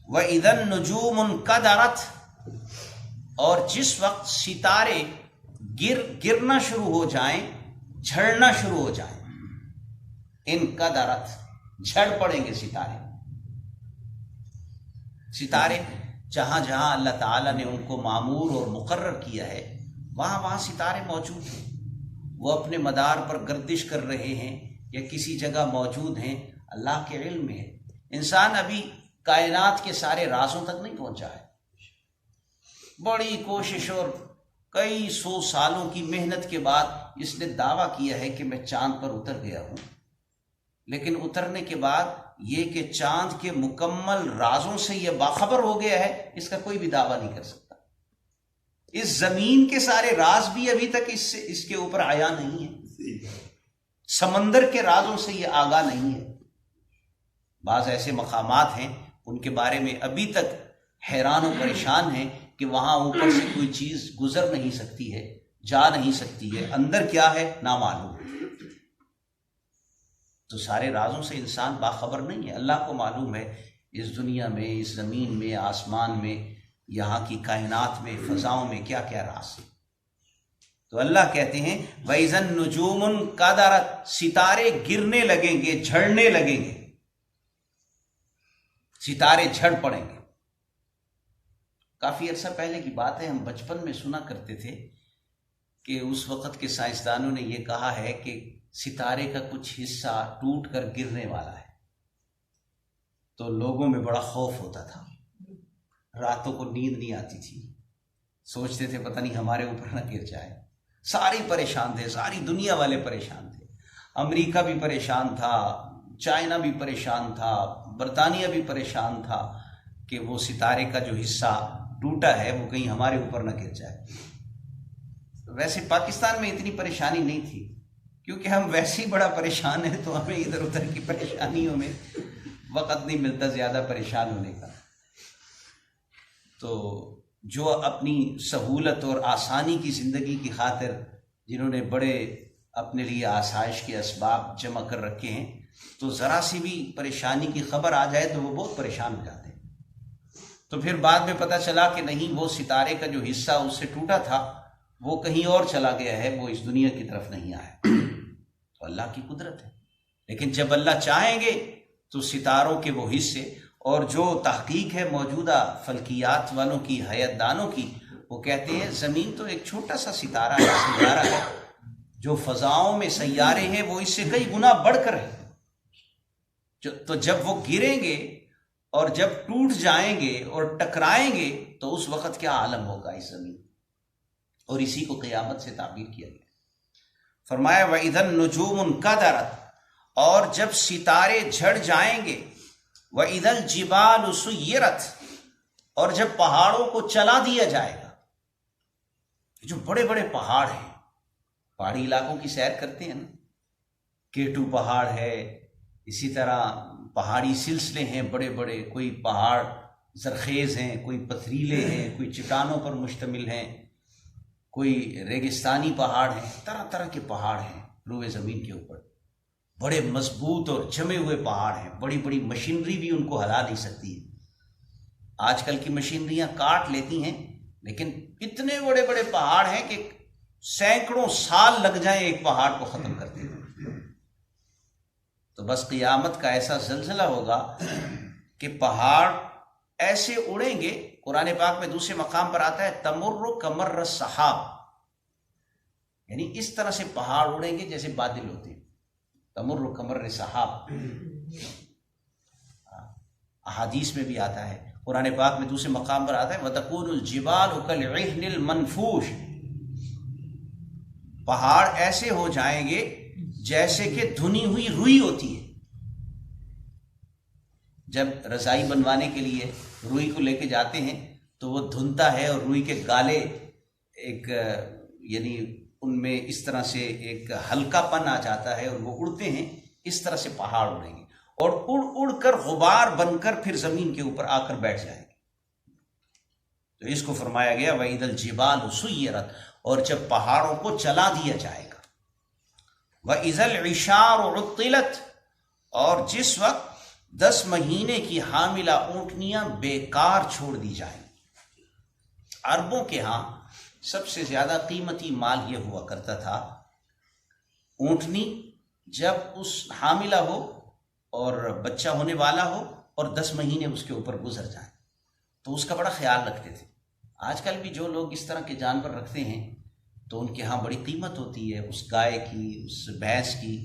واذا النجوم انکدرت اور جس وقت ستارے گرنا شروع ہو جائیں، جھڑنا شروع ہو جائیں. انقدرت، جھڑ پڑیں گے ستارے. ستارے جہاں جہاں اللہ تعالیٰ نے ان کو معمور اور مقرر کیا ہے وہاں وہاں ستارے موجود ہیں. وہ اپنے مدار پر گردش کر رہے ہیں یا کسی جگہ موجود ہیں، اللہ کے علم میں ہے. انسان ابھی کائنات کے سارے رازوں تک نہیں پہنچا ہے. بڑی کوشش اور کئی سو سالوں کی محنت کے بعد اس نے دعویٰ کیا ہے کہ میں چاند پر اتر گیا ہوں، لیکن اترنے کے بعد یہ کہ چاند کے مکمل رازوں سے یہ باخبر ہو گیا ہے، اس کا کوئی بھی دعویٰ نہیں کر سکتا. اس زمین کے سارے راز بھی ابھی تک اس کے اوپر آیا نہیں ہے. سمندر کے رازوں سے یہ آگاہ نہیں ہے. بعض ایسے مقامات ہیں ان کے بارے میں ابھی تک حیران و پریشان ہیں کہ وہاں اوپر سے کوئی چیز گزر نہیں سکتی ہے، جا نہیں سکتی ہے، اندر کیا ہے نامعلوم. تو سارے رازوں سے انسان باخبر نہیں ہے. اللہ کو معلوم ہے اس دنیا میں، اس زمین میں، آسمان میں، یہاں کی کائنات میں، فضاؤں میں کیا کیا راز ہے. تو اللہ کہتے ہیں وَإِذَا النُّجُومُ انْقَدَرَتْ، ستارے گرنے لگیں گے، جھڑنے لگیں گے، ستارے جھڑ پڑیں گے. کافی عرصہ پہلے کی بات ہے، ہم بچپن میں سنا کرتے تھے کہ اس وقت کے سائنسدانوں نے یہ کہا ہے کہ ستارے کا کچھ حصہ ٹوٹ کر گرنے والا ہے. تو لوگوں میں بڑا خوف ہوتا تھا، راتوں کو نیند نہیں آتی تھی، سوچتے تھے پتہ نہیں ہمارے اوپر نہ گر جائے. سارے پریشان تھے، ساری دنیا والے پریشان تھے. امریکہ بھی پریشان تھا، چائنا بھی پریشان تھا، برطانیہ بھی پریشان تھا کہ وہ ستارے کا جو حصہ ٹوٹا ہے وہ کہیں ہمارے اوپر نہ گر جائے. ویسے پاکستان میں اتنی پریشانی نہیں تھی کیونکہ ہم ویسے ہی بڑا پریشان ہیں، تو ہمیں ادھر ادھر کی پریشانیوں میں وقت نہیں ملتا زیادہ پریشان ہونے کا. تو جو اپنی سہولت اور آسانی کی زندگی کی خاطر جنہوں نے بڑے اپنے لیے آسائش کے اسباب جمع کر رکھے ہیں، تو ذرا سی بھی پریشانی کی خبر آ جائے تو وہ بہت پریشان ہو جاتے ہیں. تو پھر بعد میں پتہ چلا کہ نہیں، وہ ستارے کا جو حصہ اس سے ٹوٹا تھا وہ کہیں اور چلا گیا ہے، وہ اس دنیا کی طرف نہیں آیا. تو اللہ کی قدرت ہے. لیکن جب اللہ چاہیں گے تو ستاروں کے وہ حصے، اور جو تحقیق ہے موجودہ فلکیات والوں کی، حیات دانوں کی، وہ کہتے ہیں زمین تو ایک چھوٹا سا ستارہ ہے، سیارہ ہے. جو فضاؤں میں سیارے ہیں وہ اس سے کئی گنا بڑھ کر ہیں. تو جب وہ گریں گے اور جب ٹوٹ جائیں گے اور ٹکرائیں گے تو اس وقت کیا عالم ہوگا اس زمین. اور اسی کو قیامت سے تعبیر کیا گیا. فرمایا وَإِذَا النُّجُومُ انْقَدَرَتْ، اور جب ستارے جھڑ جائیں گے، وَإِذَا الْجِبَالُ سُيِّرَتْ، اور جب پہاڑوں کو چلا دیا جائے گا. جو بڑے بڑے پہاڑ ہیں، پہاڑی علاقوں کی سیر کرتے ہیں نا، کیٹو پہاڑ ہے، اسی طرح پہاڑی سلسلے ہیں بڑے بڑے، کوئی پہاڑ زرخیز ہیں، کوئی پتھریلے ہیں، کوئی چٹانوں پر مشتمل ہیں، کوئی ریگستانی پہاڑ ہیں، طرح طرح کے پہاڑ ہیں روئے زمین کے اوپر. بڑے مضبوط اور جمے ہوئے پہاڑ ہیں، بڑی بڑی مشینری بھی ان کو ہلا نہیں سکتی ہے. آج کل کی مشینریاں کاٹ لیتی ہیں، لیکن اتنے بڑے بڑے پہاڑ ہیں کہ سینکڑوں سال لگ جائیں ایک پہاڑ کو ختم کرتے ہیں. تو بس قیامت کا ایسا زلزلہ ہوگا کہ پہاڑ ایسے اڑیں گے. قرآن پاک میں دوسرے مقام پر آتا ہے تمر کمر السحاب، یعنی اس طرح سے پہاڑ اڑیں گے جیسے بادل ہوتے ہیں. تمر کمر السحاب احادیث میں بھی آتا ہے، قرآن پاک میں دوسرے مقام پر آتا ہے وَتَكُونُ الْجِبَالُ كَالْعِهْنِ الْمَنْفُوشِ، پہاڑ ایسے ہو جائیں گے جیسے کہ دھنی ہوئی روئی ہوتی ہے. جب رضائی بنوانے کے لیے روئی کو لے کے جاتے ہیں تو وہ دھنتا ہے اور روئی کے گالے ایک یعنی ان میں اس طرح سے ایک ہلکا پن آ جاتا ہے اور وہ اڑتے ہیں. اس طرح سے پہاڑ اڑیں گے اور اڑ اڑ کر غبار بن کر پھر زمین کے اوپر آ کر بیٹھ جائیں گے. تو اس کو فرمایا گیا وَإِذَا الْجِبَالُ سُيِّرَتْ، اور جب پہاڑوں کو چلا دیا جائے گا. وَإِذَا الْعِشَارُ عُطِّلَتْ، اور جس وقت 10 مہینے کی حاملہ اونٹنیاں بیکار چھوڑ دی جائیں. عربوں کے ہاں سب سے زیادہ قیمتی مال یہ ہوا کرتا تھا اونٹنی جب اس حاملہ ہو اور بچہ ہونے والا ہو اور 10 مہینے اس کے اوپر گزر جائیں تو اس کا بڑا خیال رکھتے تھے۔ آج کل بھی جو لوگ اس طرح کے جانور رکھتے ہیں تو ان کے ہاں بڑی قیمت ہوتی ہے، اس گائے کی، اس بھینس کی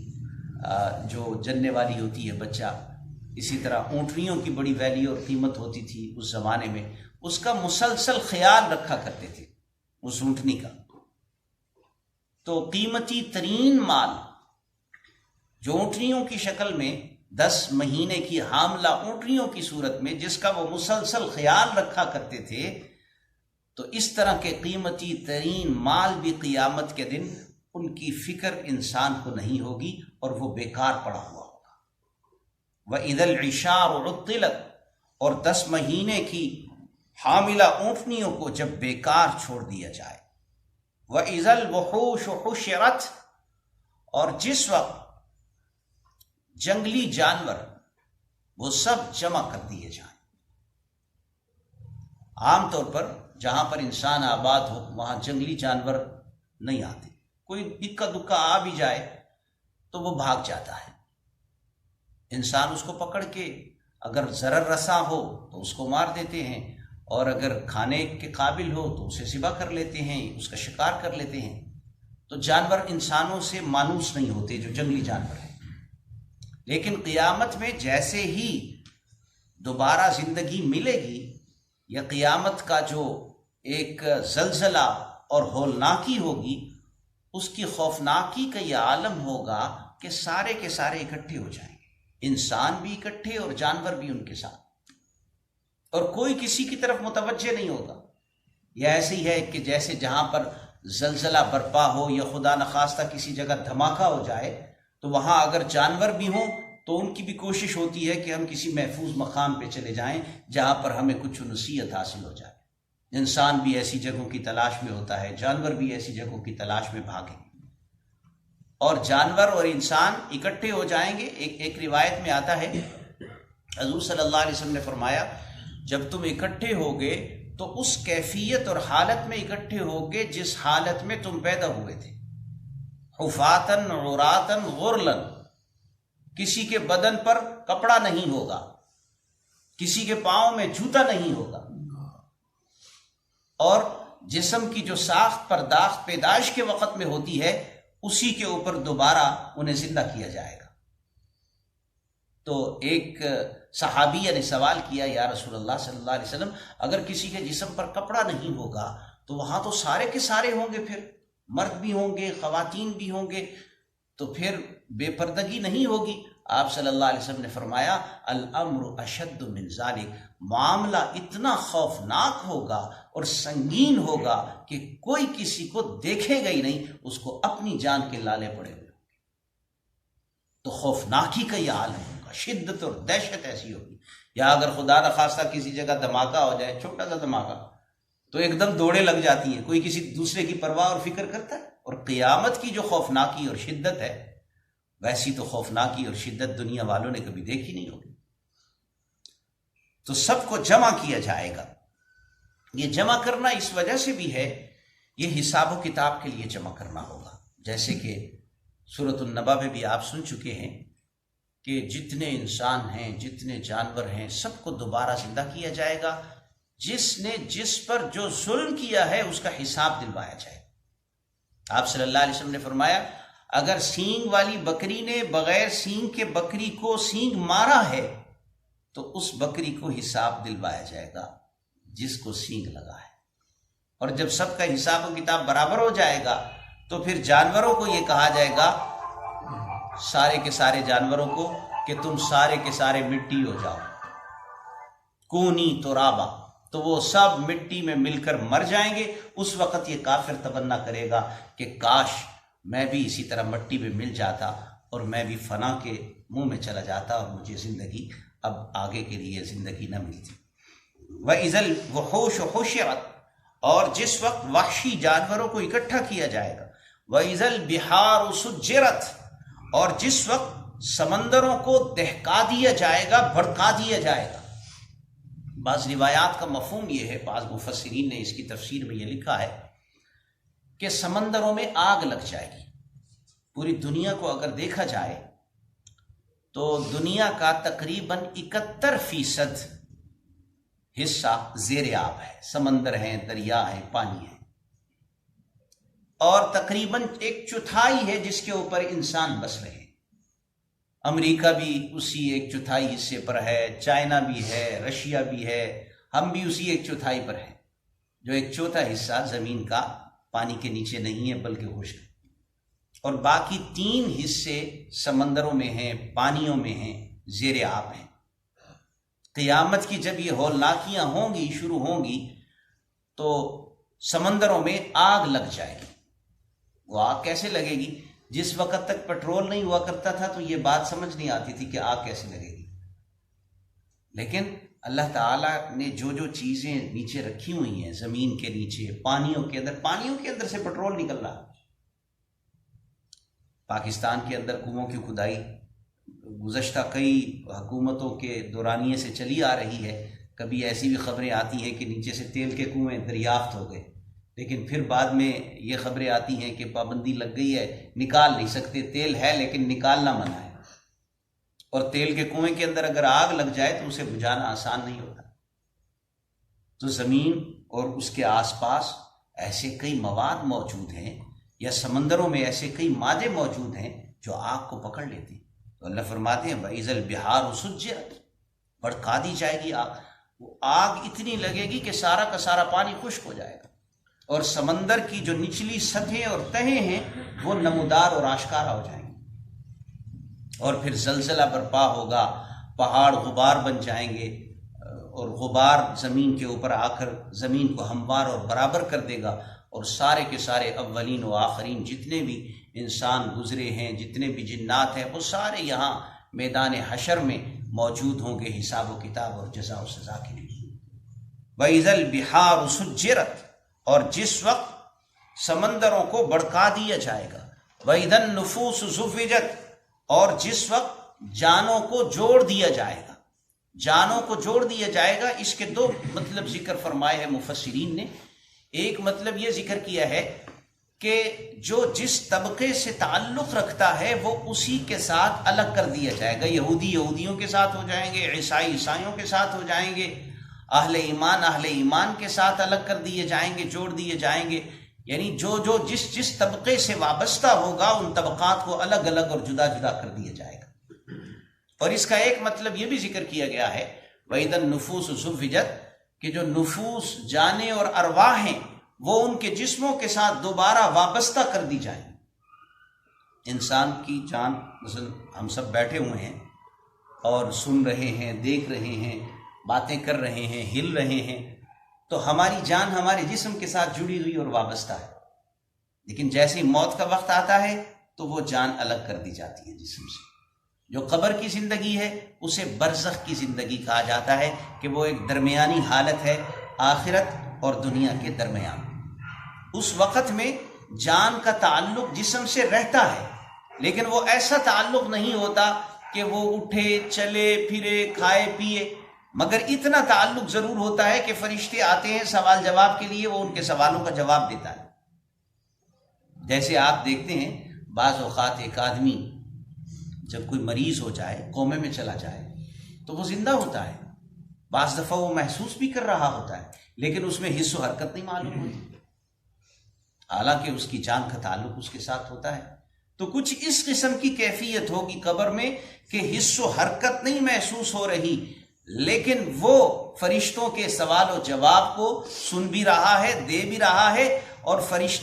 جو جننے والی ہوتی ہے بچہ، اسی طرح اونٹنیوں کی بڑی ویلیو اور قیمت ہوتی تھی اس زمانے میں، اس کا مسلسل خیال رکھا کرتے تھے اس اونٹنی کا۔ تو قیمتی ترین مال جو اونٹنیوں کی شکل میں 10 مہینے کی حاملہ اونٹنیوں کی صورت میں جس کا وہ مسلسل خیال رکھا کرتے تھے، تو اس طرح کے قیمتی ترین مال بھی قیامت کے دن ان کی فکر انسان کو نہیں ہوگی اور وہ بیکار پڑا ہوا ہوگا۔ وَإِذَا الْعِشَارُ عُطِّلَتْ، اور 10 مہینے کی حاملہ اونٹنیوں کو جب بیکار چھوڑ دیا جائے۔ وَإِذَا الْوُحُوشُ حُشِرَتْ، اور جس وقت جنگلی جانور وہ سب جمع کر دیے جائیں۔ عام طور پر جہاں پر انسان آباد ہو وہاں جنگلی جانور نہیں آتے، کوئی اکا دکا آ بھی جائے تو وہ بھاگ جاتا ہے، انسان اس کو پکڑ کے اگر ضرر رساں ہو تو اس کو مار دیتے ہیں، اور اگر کھانے کے قابل ہو تو اسے ذبح کر لیتے ہیں، اس کا شکار کر لیتے ہیں۔ تو جانور انسانوں سے مانوس نہیں ہوتے جو جنگلی جانور ہیں۔ لیکن قیامت میں جیسے ہی دوبارہ زندگی ملے گی، یا قیامت کا جو ایک زلزلہ اور ہولناکی ہوگی، اس کی خوفناکی کا یہ عالم ہوگا کہ سارے کے سارے اکٹھے ہو جائیں گے، انسان بھی اکٹھے اور جانور بھی ان کے ساتھ، اور کوئی کسی کی طرف متوجہ نہیں ہوگا۔ یہ ایسے ہی ہے کہ جیسے جہاں پر زلزلہ برپا ہو یا خدا نخواستہ کسی جگہ دھماکہ ہو جائے تو وہاں اگر جانور بھی ہوں تو ان کی بھی کوشش ہوتی ہے کہ ہم کسی محفوظ مقام پہ چلے جائیں جہاں پر ہمیں کچھ نصیحت حاصل ہو جائے۔ انسان بھی ایسی جگہوں کی تلاش میں ہوتا ہے، جانور بھی ایسی جگہوں کی تلاش میں بھاگیں، اور جانور اور انسان اکٹھے ہو جائیں گے۔ ایک روایت میں آتا ہے، حضور صلی اللہ علیہ وسلم نے فرمایا جب تم اکٹھے ہوگے تو اس کیفیت اور حالت میں اکٹھے ہوگے جس حالت میں تم پیدا ہوئے تھے، حفاتن عراتن غرلن، کسی کے بدن پر کپڑا نہیں ہوگا، کسی کے پاؤں میں جوتا نہیں ہوگا، اور جسم کی جو ساخت پرداخت پیدائش کے وقت میں ہوتی ہے اسی کے اوپر دوبارہ انہیں زندہ کیا جائے گا۔ تو ایک صحابیہ نے سوال کیا، یا رسول اللہ صلی اللہ علیہ وسلم، اگر کسی کے جسم پر کپڑا نہیں ہوگا تو وہاں تو سارے کے سارے ہوں گے، پھر مرد بھی ہوں گے، خواتین بھی ہوں گے، تو پھر بے پردگی نہیں ہوگی؟ آپ صلی اللہ علیہ وسلم نے فرمایا الامر اشد من ذالک، معاملہ اتنا خوفناک ہوگا اور سنگین ہوگا کہ کوئی کسی کو دیکھے گا ہی نہیں، اس کو اپنی جان کے لالے پڑے ہوئے۔ تو خوفناکی کا یہ عالم ہوگا، شدت اور دہشت ایسی ہوگی۔ یا اگر خدا نخواستہ کسی جگہ دھماکہ ہو جائے، چھوٹا سا دھماکہ، تو ایک دم دوڑے لگ جاتی ہیں، کوئی کسی دوسرے کی پرواہ اور فکر کرتا ہے؟ اور قیامت کی جو خوفناکی اور شدت ہے، ویسی تو خوفناکی اور شدت دنیا والوں نے کبھی دیکھی نہیں ہوگی۔ تو سب کو جمع کیا جائے گا۔ یہ جمع کرنا اس وجہ سے بھی ہے، یہ حساب و کتاب کے لیے جمع کرنا ہوگا، جیسے کہ سورۃ النبا میں بھی آپ سن چکے ہیں کہ جتنے انسان ہیں، جتنے جانور ہیں، سب کو دوبارہ زندہ کیا جائے گا، جس نے جس پر جو ظلم کیا ہے اس کا حساب دلوایا جائے۔ آپ صلی اللہ علیہ وسلم نے فرمایا اگر سینگ والی بکری نے بغیر سینگ کے بکری کو سینگ مارا ہے تو اس بکری کو حساب دلوایا جائے گا جس کو سینگ لگا ہے، اور جب سب کا حساب و کتاب برابر ہو جائے گا تو پھر جانوروں کو یہ کہا جائے گا، سارے کے سارے جانوروں کو، کہ تم سارے کے سارے مٹی ہو جاؤ، کونی ترابا، تو وہ سب مٹی میں مل کر مر جائیں گے۔ اس وقت یہ کافر تمنا کرے گا کہ کاش میں بھی اسی طرح مٹی میں مل جاتا اور میں بھی فنا کے منہ میں چلا جاتا اور مجھے زندگی اب آگے کے لیے زندگی نہ ملتی۔ وَإِذَا الْوُحُوشُ حُشِرَتْ، اور جس وقت وحشی جانوروں کو اکٹھا کیا جائے گا۔ وَإِذَا الْبِحَارُ سُجِّرَتْ، اور جس وقت سمندروں کو دہکا دیا جائے گا، بھڑکا دیا جائے گا۔ بعض روایات کا مفہوم یہ ہے، بعض مفسرین نے اس کی تفسیر میں یہ لکھا ہے کہ سمندروں میں آگ لگ جائے گی، پوری دنیا کو اگر دیکھا جائے تو دنیا کا تقریباً 71% حصہ زیر آب ہے، سمندر ہیں، دریا ہیں، پانی ہے، اور تقریباً 1/4 ہے جس کے اوپر انسان بس رہے ہیں۔ امریکہ بھی اسی 1/4 حصے پر ہے، چائنا بھی ہے، رشیا بھی ہے، ہم بھی اسی 1/4 پر ہیں، جو 1/4 حصہ زمین کا پانی کے نیچے نہیں ہے بلکہ خشک ہے، اور باقی 3 حصے سمندروں میں ہیں، پانیوں میں ہیں، زیر آب ہیں۔ قیامت کی جب یہ ہولناکیاں ہوں گی، شروع ہوں گی، تو سمندروں میں آگ لگ جائے گی۔ وہ آگ کیسے لگے گی؟ جس وقت تک پیٹرول نہیں ہوا کرتا تھا تو یہ بات سمجھ نہیں آتی تھی کہ آگ کیسے لگے گی، لیکن اللہ تعالیٰ نے جو جو چیزیں نیچے رکھی ہوئی ہیں، زمین کے نیچے، پانیوں کے اندر سے پیٹرول نکل رہا۔ پاکستان کے اندر کنووں کی کھدائی گزشتہ کئی حکومتوں کے دورانیے سے چلی آ رہی ہے۔ کبھی ایسی بھی خبریں آتی ہیں کہ نیچے سے تیل کے کنویں دریافت ہو گئے، لیکن پھر بعد میں یہ خبریں آتی ہیں کہ پابندی لگ گئی ہے، نکال نہیں سکتے، تیل ہے لیکن نکالنا منع ہے، اور تیل کے کنویں کے اندر اگر آگ لگ جائے تو اسے بجھانا آسان نہیں ہوتا۔ تو زمین اور اس کے آس پاس ایسے کئی مواد موجود ہیں، یا سمندروں میں ایسے کئی مادے موجود ہیں جو آگ کو پکڑ لیتے ہیں۔ تو اللہ فرماتے ہیں وَإِذَا الْبِحَارُ سُجِّرَتْ، بھڑکا دی جائے گی آگ، وہ آگ اتنی لگے گی کہ سارا کا سارا پانی خشک ہو جائے گا، اور سمندر کی جو نچلی سطحیں اور تہیں ہیں وہ نمودار اور آشکارا ہو جائیں گی، اور پھر زلزلہ برپا ہوگا، پہاڑ غبار بن جائیں گے، اور غبار زمین کے اوپر آ کر زمین کو ہموار اور برابر کر دے گا، اور سارے کے سارے اولین و آخرین جتنے بھی انسان گزرے ہیں، جتنے بھی جنات ہیں، وہ سارے یہاں میدان حشر میں موجود ہوں گے حساب و کتاب اور جزا و سزا کے لیے۔ وَإِذَا الْبِحَارُ سُجِّرَتْ، اور جس وقت سمندروں کو بڑکا دیا جائے گا، وَإِذَا النُّفُوسُ زُوِّجَتْ، اور جس وقت جانوں کو جوڑ دیا جائے گا، جانوں کو جوڑ دیا جائے گا۔ اس کے 2 مطلب ذکر فرمائے ہیں مفسرین نے۔ ایک مطلب یہ ذکر کیا ہے کہ جو جس طبقے سے تعلق رکھتا ہے وہ اسی کے ساتھ الگ کر دیا جائے گا، یہودی یہودیوں کے ساتھ ہو جائیں گے، عیسائی عیسائیوں کے ساتھ ہو جائیں گے، اہل ایمان کے ساتھ الگ کر دیے جائیں گے، جوڑ دیے جائیں گے، یعنی جو جس طبقے سے وابستہ ہوگا ان طبقات کو الگ الگ اور جدا جدا کر دیا جائے گا۔ اور اس کا ایک مطلب یہ بھی ذکر کیا گیا ہے وَإِذَا النُّفُوسُ زُوِّجَتْ، کہ جو نفوس، جانیں اور ارواح ہیں وہ ان کے جسموں کے ساتھ دوبارہ وابستہ کر دی جائیں۔ انسان کی جان، مثلا ہم سب بیٹھے ہوئے ہیں اور سن رہے ہیں، دیکھ رہے ہیں، باتیں کر رہے ہیں، ہل رہے ہیں، تو ہماری جان ہمارے جسم کے ساتھ جڑی ہوئی اور وابستہ ہے، لیکن جیسے ہی موت کا وقت آتا ہے تو وہ جان الگ کر دی جاتی ہے جسم سے۔ جو قبر کی زندگی ہے اسے برزخ کی زندگی کہا جاتا ہے، کہ وہ ایک درمیانی حالت ہے آخرت اور دنیا کے درمیان۔ اس وقت میں جان کا تعلق جسم سے رہتا ہے، لیکن وہ ایسا تعلق نہیں ہوتا کہ وہ اٹھے چلے پھرے کھائے پیے، مگر اتنا تعلق ضرور ہوتا ہے کہ فرشتے آتے ہیں سوال جواب کے لیے، وہ ان کے سوالوں کا جواب دیتا ہے۔ جیسے آپ دیکھتے ہیں بعض اوقات ایک آدمی جب کوئی مریض ہو جائے، کومے میں چلا جائے، تو وہ زندہ ہوتا ہے، بعض دفعہ وہ محسوس بھی کر رہا ہوتا ہے، لیکن اس میں حس و حرکت نہیں معلوم ہوتی، حالانکہ اس کی جان کا تعلق اس کے ساتھ ہوتا ہے۔ تو کچھ اس قسم کی کیفیت ہوگی قبر میں کہ حس و حرکت نہیں محسوس ہو رہی، لیکن وہ فرشتوں کے سوال و جواب کو سن بھی رہا ہے، دے بھی رہا ہے، اور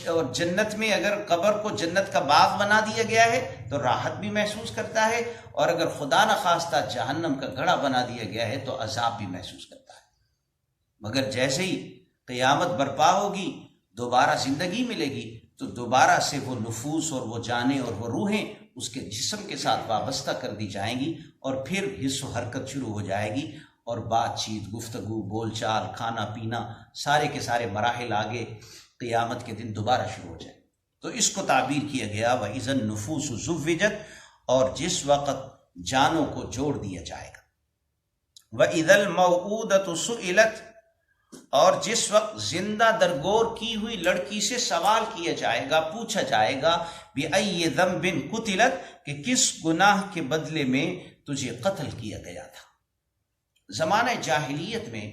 اور جنت میں اگر قبر کو جنت کا باغ بنا دیا گیا ہے تو راحت بھی محسوس کرتا ہے، اور اگر خدا نخواستہ جہنم کا گڑھا بنا دیا گیا ہے تو عذاب بھی محسوس کرتا ہے۔ مگر جیسے ہی قیامت برپا ہوگی، دوبارہ زندگی ملے گی، تو دوبارہ سے وہ نفوس اور وہ جانیں اور وہ روحیں اس کے جسم کے ساتھ وابستہ کر دی جائیں گی، اور پھر حس و حرکت شروع ہو جائے گی، اور بات چیت، گفتگو، بول چال، کھانا پینا، سارے کے سارے مراحل آگے قیامت کے دن دوبارہ شروع ہو جائے۔ تو اس کو تعبیر کیا گیا وَإِذَا النُّفُوسُ زُوِّجَتْ، اور جس وقت جانوں کو جوڑ دیا جائے گا۔ وَإِذَا الْمَوْءُودَةُ سُئِلَتْ، اور جس وقت زندہ درگور کی ہوئی لڑکی سے سوال کیا جائے گا، پوچھا جائے گا بِأَيِّ ذَنبٍ قُتِلَتْ، کہ کس گناہ کے بدلے میں تجھے قتل کیا گیا تھا۔ زمانہ جاہلیت میں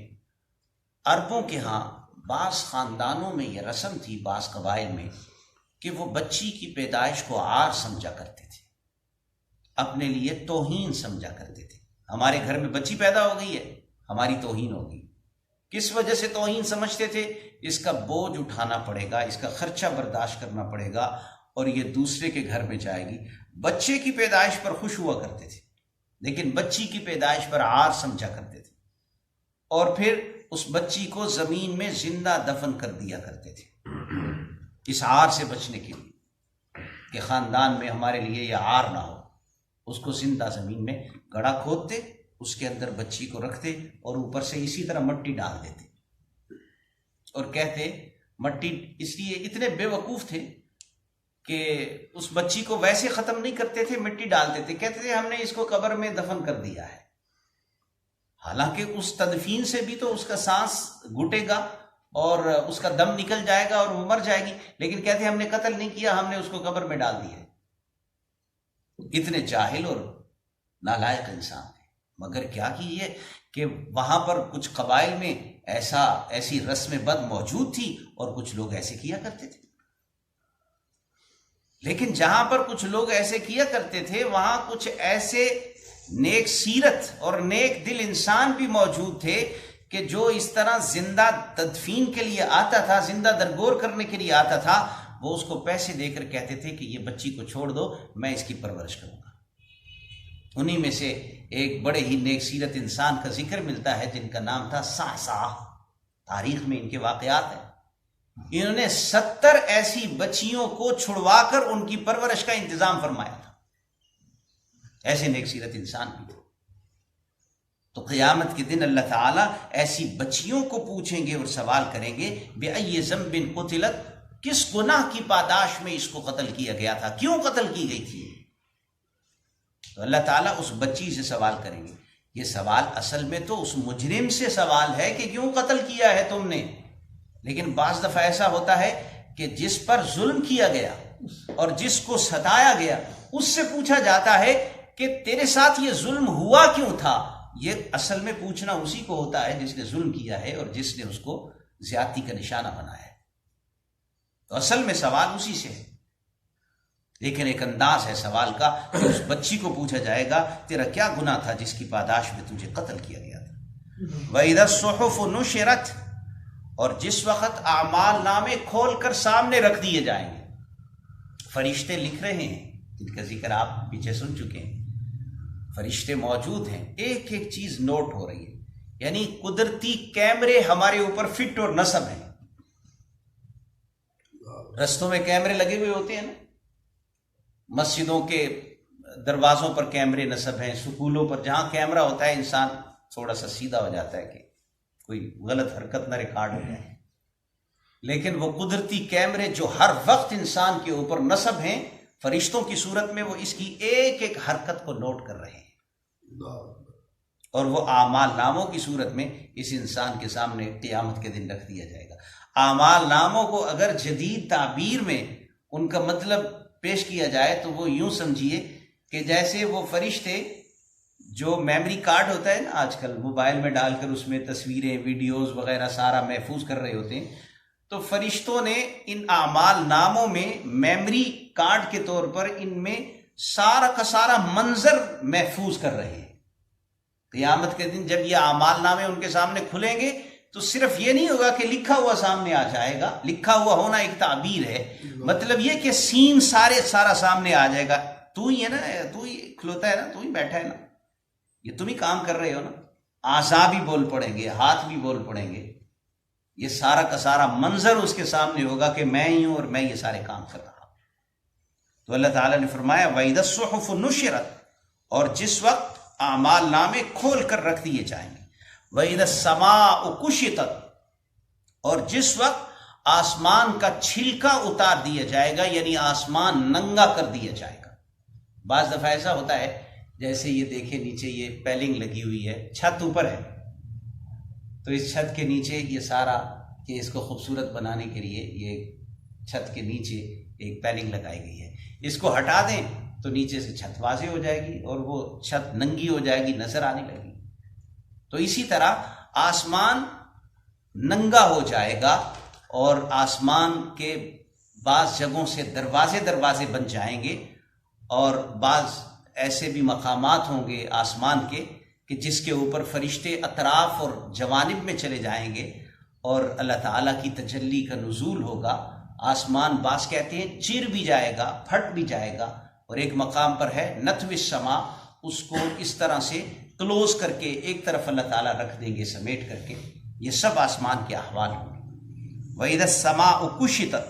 عربوں کے ہاں بعض خاندانوں میں یہ رسم تھی، بعض قبائل میں، کہ وہ بچی کی پیدائش کو عار سمجھا کرتے تھے، اپنے لیے توہین سمجھا کرتے تھے۔ ہمارے گھر میں بچی پیدا ہو گئی ہے، ہماری توہین ہوگی۔ کس وجہ سے توہین سمجھتے تھے؟ اس کا بوجھ اٹھانا پڑے گا، اس کا خرچہ برداشت کرنا پڑے گا، اور یہ دوسرے کے گھر میں جائے گی۔ بچے کی پیدائش پر خوش ہوا کرتے تھے، لیکن بچی کی پیدائش پر عار سمجھا کرتے تھے، اور پھر اس بچی کو زمین میں زندہ دفن کر دیا کرتے تھے، اس عار سے بچنے کے لیے کہ خاندان میں ہمارے لیے یہ عار نہ ہو۔ اس کو زندہ زمین میں گڑھا کھودتے، اس کے اندر بچی کو رکھتے، اور اوپر سے اسی طرح مٹی ڈال دیتے، اور کہتے، مٹی اس لیے اتنے بے وقوف تھے کہ اس بچی کو ویسے ختم نہیں کرتے تھے، مٹی ڈالتے تھے، کہتے تھے ہم نے اس کو قبر میں دفن کر دیا ہے۔ حالانکہ اس تدفین سے بھی تو اس کا سانس گھٹے گا اور اس کا دم نکل جائے گا اور وہ مر جائے گی، لیکن کہتے ہیں ہم نے قتل نہیں کیا، ہم نے اس کو قبر میں ڈال دیا۔ اتنے جاہل اور نالائق انسان تھے۔ مگر کیا کیجیے کہ وہاں پر کچھ قبائل میں ایسی رسم بد موجود تھی، اور کچھ لوگ ایسے کیا کرتے تھے۔ لیکن جہاں پر کچھ لوگ ایسے کیا کرتے تھے، وہاں کچھ ایسے نیک سیرت اور نیک دل انسان بھی موجود تھے کہ جو اس طرح زندہ تدفین کے لیے آتا تھا، زندہ درگور کرنے کے لیے آتا تھا، وہ اس کو پیسے دے کر کہتے تھے کہ یہ بچی کو چھوڑ دو، میں اس کی پرورش کروں گا۔ انہی میں سے ایک بڑے ہی نیک سیرت انسان کا ذکر ملتا ہے جن کا نام تھا صعصع۔ تاریخ میں ان کے واقعات ہیں۔ انہوں نے 70 ایسی بچیوں کو چھڑوا کر ان کی پرورش کا انتظام فرمایا تھا۔ ایسے نیک سیرت انسان بھی تھے۔ تو قیامت کے دن اللہ تعالیٰ ایسی بچیوں کو پوچھیں گے اور سوال کریں گے بِأَيِّ ذَنبٍ قُتِلَتْ، کس گناہ کی پاداش میں اس کو قتل کیا گیا تھا، کیوں قتل کی گئی تھی؟ تو اللہ تعالیٰ اس بچی سے سوال کریں گے۔ یہ سوال اصل میں تو اس مجرم سے سوال ہے کہ کیوں قتل کیا ہے تم نے، لیکن بعض دفعہ ایسا ہوتا ہے کہ جس پر ظلم کیا گیا اور جس کو ستایا گیا اس سے پوچھا جاتا ہے کہ تیرے ساتھ یہ ظلم ہوا کیوں تھا۔ یہ اصل میں پوچھنا اسی کو ہوتا ہے جس نے ظلم کیا ہے اور جس نے اس کو زیادتی کا نشانہ بنایا ہے۔ تو اصل میں سوال اسی سے ہے، لیکن ایک انداز ہے سوال کا کہ اس بچی کو پوچھا جائے گا تیرا کیا گناہ تھا جس کی پاداش میں تجھے قتل کیا گیا تھا۔ وَإِذَا الصُّحُفُ نُشِرَتْ، اور جس وقت اعمال نامے کھول کر سامنے رکھ دیے جائیں گے۔ فرشتے لکھ رہے ہیں، جن کا ذکر آپ پیچھے سن چکے ہیں۔ فرشتے موجود ہیں، ایک ایک چیز نوٹ ہو رہی ہے، یعنی قدرتی کیمرے ہمارے اوپر فٹ اور نصب ہیں۔ رستوں میں کیمرے لگے ہوئے ہوتے ہیں نا، مسجدوں کے دروازوں پر کیمرے نصب ہیں، سکولوں پر جہاں کیمرہ ہوتا ہے انسان تھوڑا سا سیدھا ہو جاتا ہے کہ کوئی غلط حرکت نہ ریکارڈ ہو جائے۔ لیکن وہ قدرتی کیمرے جو ہر وقت انسان کے اوپر نصب ہیں، فرشتوں کی صورت میں وہ اس کی ایک ایک حرکت کو نوٹ کر رہے ہیں، اور وہ اعمال ناموں کی صورت میں اس انسان کے سامنے قیامت کے دن رکھ دیا جائے گا۔ اعمال ناموں کو اگر جدید تعبیر میں ان کا مطلب پیش کیا جائے تو وہ یوں سمجھیے کہ جیسے وہ فرشتے جو میموری کارڈ ہوتا ہے نا آج کل موبائل میں ڈال کر اس میں تصویریں، ویڈیوز وغیرہ سارا محفوظ کر رہے ہوتے ہیں، تو فرشتوں نے ان اعمال ناموں میں میموری کارڈ کے طور پر ان میں سارا کا سارا منظر محفوظ کر رہے ہیں۔ قیامت کے دن جب یہ اعمال نامے ان کے سامنے کھلیں گے تو صرف یہ نہیں ہوگا کہ لکھا ہوا سامنے آ جائے گا، لکھا ہوا ہونا ایک تعبیر ہے، مطلب یہ کہ سین سارا سامنے آ جائے گا۔ تو ہی ہے نا، تو ہی کھلوتا ہے نا، تو ہی بیٹھا ہے نا، یہ تم ہی کام کر رہے ہو نا۔ اعضاء بھی بول پڑیں گے، ہاتھ بھی بول پڑیں گے، یہ سارا کا سارا منظر اس کے سامنے ہوگا کہ میں ہی ہوں اور میں یہ سارے کام کر رہا ہوں۔ تو اللہ تعالیٰ نے فرمایا وَإِذَا الصُّحُفُ نُشِرَتْ، اور جس وقت اعمال نامے کھول کر رکھ دیے جائیں گے۔ وَإِذَا السَّمَاءُ كُشِطَتْ، اور جس وقت آسمان کا چھلکا اتار دیا جائے گا، یعنی آسمان ننگا کر دیا جائے گا۔ بعض دفعہ ایسا ہوتا ہے جیسے یہ دیکھیں نیچے یہ پیلنگ لگی ہوئی ہے، چھت اوپر ہے، تو اس چھت کے نیچے یہ سارا کہ اس کو خوبصورت بنانے کے لیے یہ چھت کے نیچے ایک پیلنگ لگائی گئی ہے. اس کو ہٹا دیں تو نیچے سے چھت واضح ہو جائے گی اور وہ چھت ننگی ہو جائے گی، نظر آنے لگی. تو اسی طرح آسمان ننگا ہو جائے گا اور آسمان کے بعض جگہوں سے دروازے بن جائیں گے، اور بعض ایسے بھی مقامات ہوں گے آسمان کے کہ جس کے اوپر فرشتے اطراف اور جوانب میں چلے جائیں گے اور اللہ تعالیٰ کی تجلی کا نزول ہوگا. آسمان بعض کہتے ہیں چیر بھی جائے گا، پھٹ بھی جائے گا، اور ایک مقام پر ہے نتو السما، اس کو اس طرح سے کلوز کر کے ایک طرف اللہ تعالیٰ رکھ دیں گے سمیٹ کر کے. یہ سب آسمان کے احوال ہوں گے. وَإِذَا السَّمَاءُ كُشِطَتْ،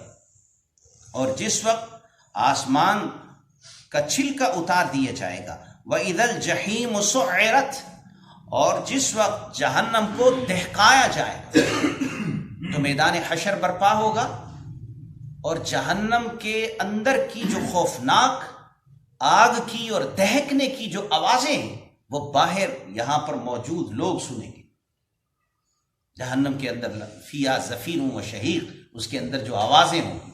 اور جس وقت آسمان کا چھلکا اتار دیا جائے گا. وَإِذَا الْجَحِيمُ سُعِّرَتْ، اور جس وقت جہنم کو دہکایا جائے گا. تو میدان حشر برپا ہوگا اور جہنم کے اندر کی جو خوفناک آگ کی اور دہکنے کی جو آوازیں ہیں وہ باہر یہاں پر موجود لوگ سنیں گے. جہنم کے اندر فیہا زفیر و شہیق، اس کے اندر جو آوازیں ہوں گی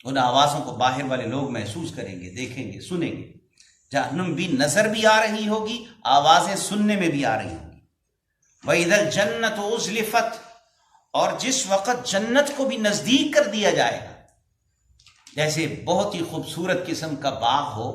ان آوازوں کو باہر والے لوگ محسوس کریں گے، دیکھیں گے، سنیں گے. جہنم بھی نظر بھی آ رہی ہوگی، آوازیں سننے میں بھی آ رہی ہوں گی. وَإِذَا الْجَنَّةُ أُزْلِفَتْ، اور جس وقت جنت کو بھی نزدیک کر دیا جائے گا. جیسے بہت ہی خوبصورت قسم کا باغ ہو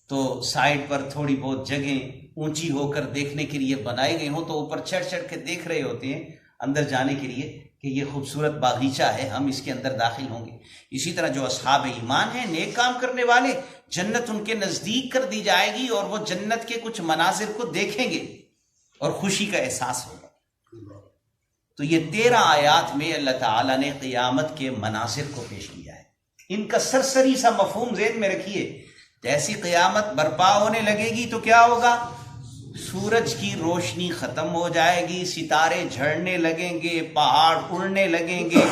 تو سائڈ پر تھوڑی بہت جگہیں اونچی ہو کر دیکھنے کے لیے بنائی گئی ہوں، تو اوپر چڑھ کے دیکھ رہے ہوتے ہیں اندر جانے کے لیے کہ یہ خوبصورت باغیچہ ہے، ہم اس کے اندر داخل ہوں گے. اسی طرح جو اصحاب ایمان ہیں، نیک کام کرنے والے، جنت ان کے نزدیک کر دی جائے گی اور وہ جنت کے کچھ مناظر کو دیکھیں گے اور خوشی کا احساس ہوگا. تو یہ 13 آیات میں اللہ تعالیٰ نے قیامت کے مناظر کو پیش کیا ہے. ان کا سرسری سا مفہوم ذہن میں رکھیے. جیسی قیامت برپا ہونے لگے گی تو کیا ہوگا؟ سورج کی روشنی ختم ہو جائے گی، ستارے جھڑنے لگیں گے، پہاڑ اڑنے لگیں گے،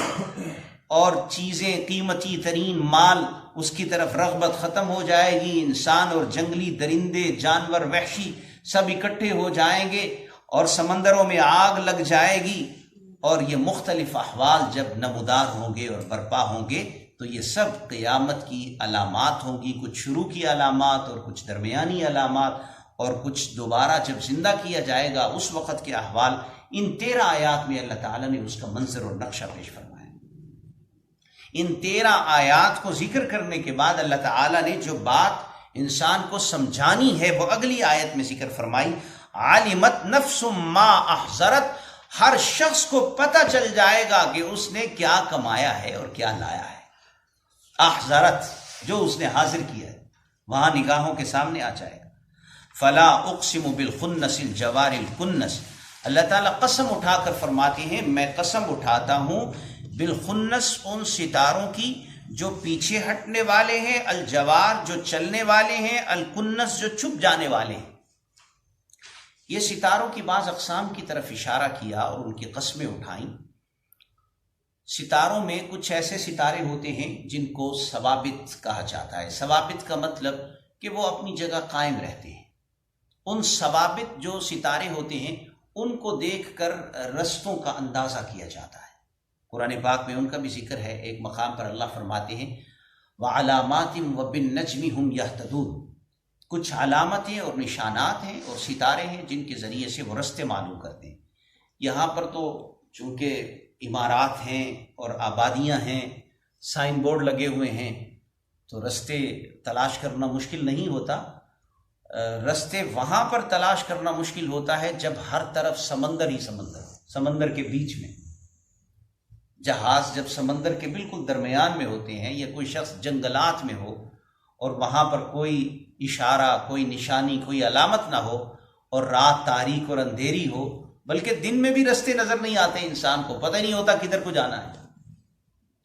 اور چیزیں قیمتی ترین مال اس کی طرف رغبت ختم ہو جائے گی. انسان اور جنگلی درندے، جانور، وحشی سب اکٹھے ہو جائیں گے اور سمندروں میں آگ لگ جائے گی. اور یہ مختلف احوال جب نمودار ہوں گے اور برپا ہوں گے تو یہ سب قیامت کی علامات ہوں گی. کچھ شروع کی علامات اور کچھ درمیانی علامات اور کچھ دوبارہ جب زندہ کیا جائے گا اس وقت کے احوال. ان 13 آیات میں اللہ تعالیٰ نے اس کا منظر اور نقشہ پیش فرمایا. ان 13 آیات کو ذکر کرنے کے بعد اللہ تعالیٰ نے جو بات انسان کو سمجھانی ہے وہ اگلی آیت میں ذکر فرمائی. عالمت نفس ما احضرت، ہر شخص کو پتہ چل جائے گا کہ اس نے کیا کمایا ہے اور کیا لایا ہے. احضرت، جو اس نے حاضر کیا ہے وہاں نگاہوں کے سامنے آ جائے گا. فلا اقسم بالخنس الجوار الکنس، اللہ تعالیٰ قسم اٹھا کر فرماتے ہیں میں قسم اٹھاتا ہوں بالخنس، ان ستاروں کی جو پیچھے ہٹنے والے ہیں، الجوار جو چلنے والے ہیں، الکنس جو چھپ جانے والے ہیں. یہ ستاروں کی بعض اقسام کی طرف اشارہ کیا اور ان کی قسمیں اٹھائیں. ستاروں میں کچھ ایسے ستارے ہوتے ہیں جن کو ثوابت کہا جاتا ہے. ثوابت کا مطلب کہ وہ اپنی جگہ قائم رہتے ہیں. ان ثوابت جو ستارے ہوتے ہیں ان کو دیکھ کر رستوں کا اندازہ کیا جاتا ہے. قرآن پاک میں ان کا بھی ذکر ہے. ایک مقام پر اللہ فرماتے ہیں وَعَلَامَاتٍ وَبِالنَّجْمِ هُمْ يَهْتَدُونَ، کچھ علامتیں اور نشانات ہیں اور ستارے ہیں جن کے ذریعے سے وہ رستے معلوم کرتے ہیں. یہاں پر تو چونکہ عمارات ہیں اور آبادیاں ہیں، سائن بورڈ لگے ہوئے ہیں، تو رستے تلاش کرنا مشکل نہیں ہوتا. رستے وہاں پر تلاش کرنا مشکل ہوتا ہے جب ہر طرف سمندر ہی سمندر، سمندر کے بیچ میں. جہاز جب سمندر کے بالکل درمیان میں ہوتے ہیں یا کوئی شخص جنگلات میں ہو اور وہاں پر کوئی اشارہ، کوئی نشانی، کوئی علامت نہ ہو اور رات تاریک اور اندھیری ہو، بلکہ دن میں بھی رستے نظر نہیں آتے، انسان کو پتہ نہیں ہوتا کدھر کو جانا ہے.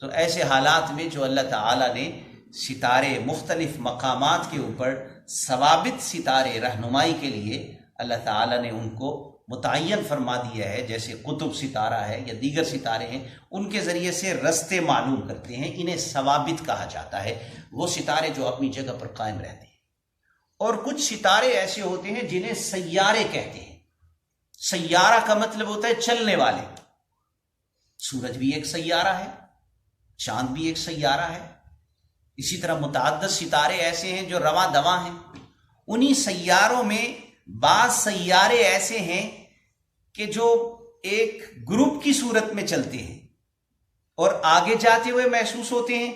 تو ایسے حالات میں جو اللہ تعالیٰ نے ستارے مختلف مقامات کے اوپر ثوابت ستارے رہنمائی کے لیے اللہ تعالیٰ نے ان کو متعین فرما دیا ہے، جیسے قطب ستارہ ہے یا دیگر ستارے ہیں، ان کے ذریعے سے رستے معلوم کرتے ہیں. انہیں ثوابت کہا جاتا ہے، وہ ستارے جو اپنی جگہ پر قائم رہتے ہیں. اور کچھ ستارے ایسے ہوتے ہیں جنہیں سیارے کہتے ہیں. سیارہ کا مطلب ہوتا ہے چلنے والے. سورج بھی ایک سیارہ ہے، چاند بھی ایک سیارہ ہے. اسی طرح متعدد ستارے ایسے ہیں جو رواں دواں ہیں. انہی سیاروں میں بعض سیارے ایسے ہیں کہ جو ایک گروپ کی صورت میں چلتے ہیں اور آگے جاتے ہوئے محسوس ہوتے ہیں،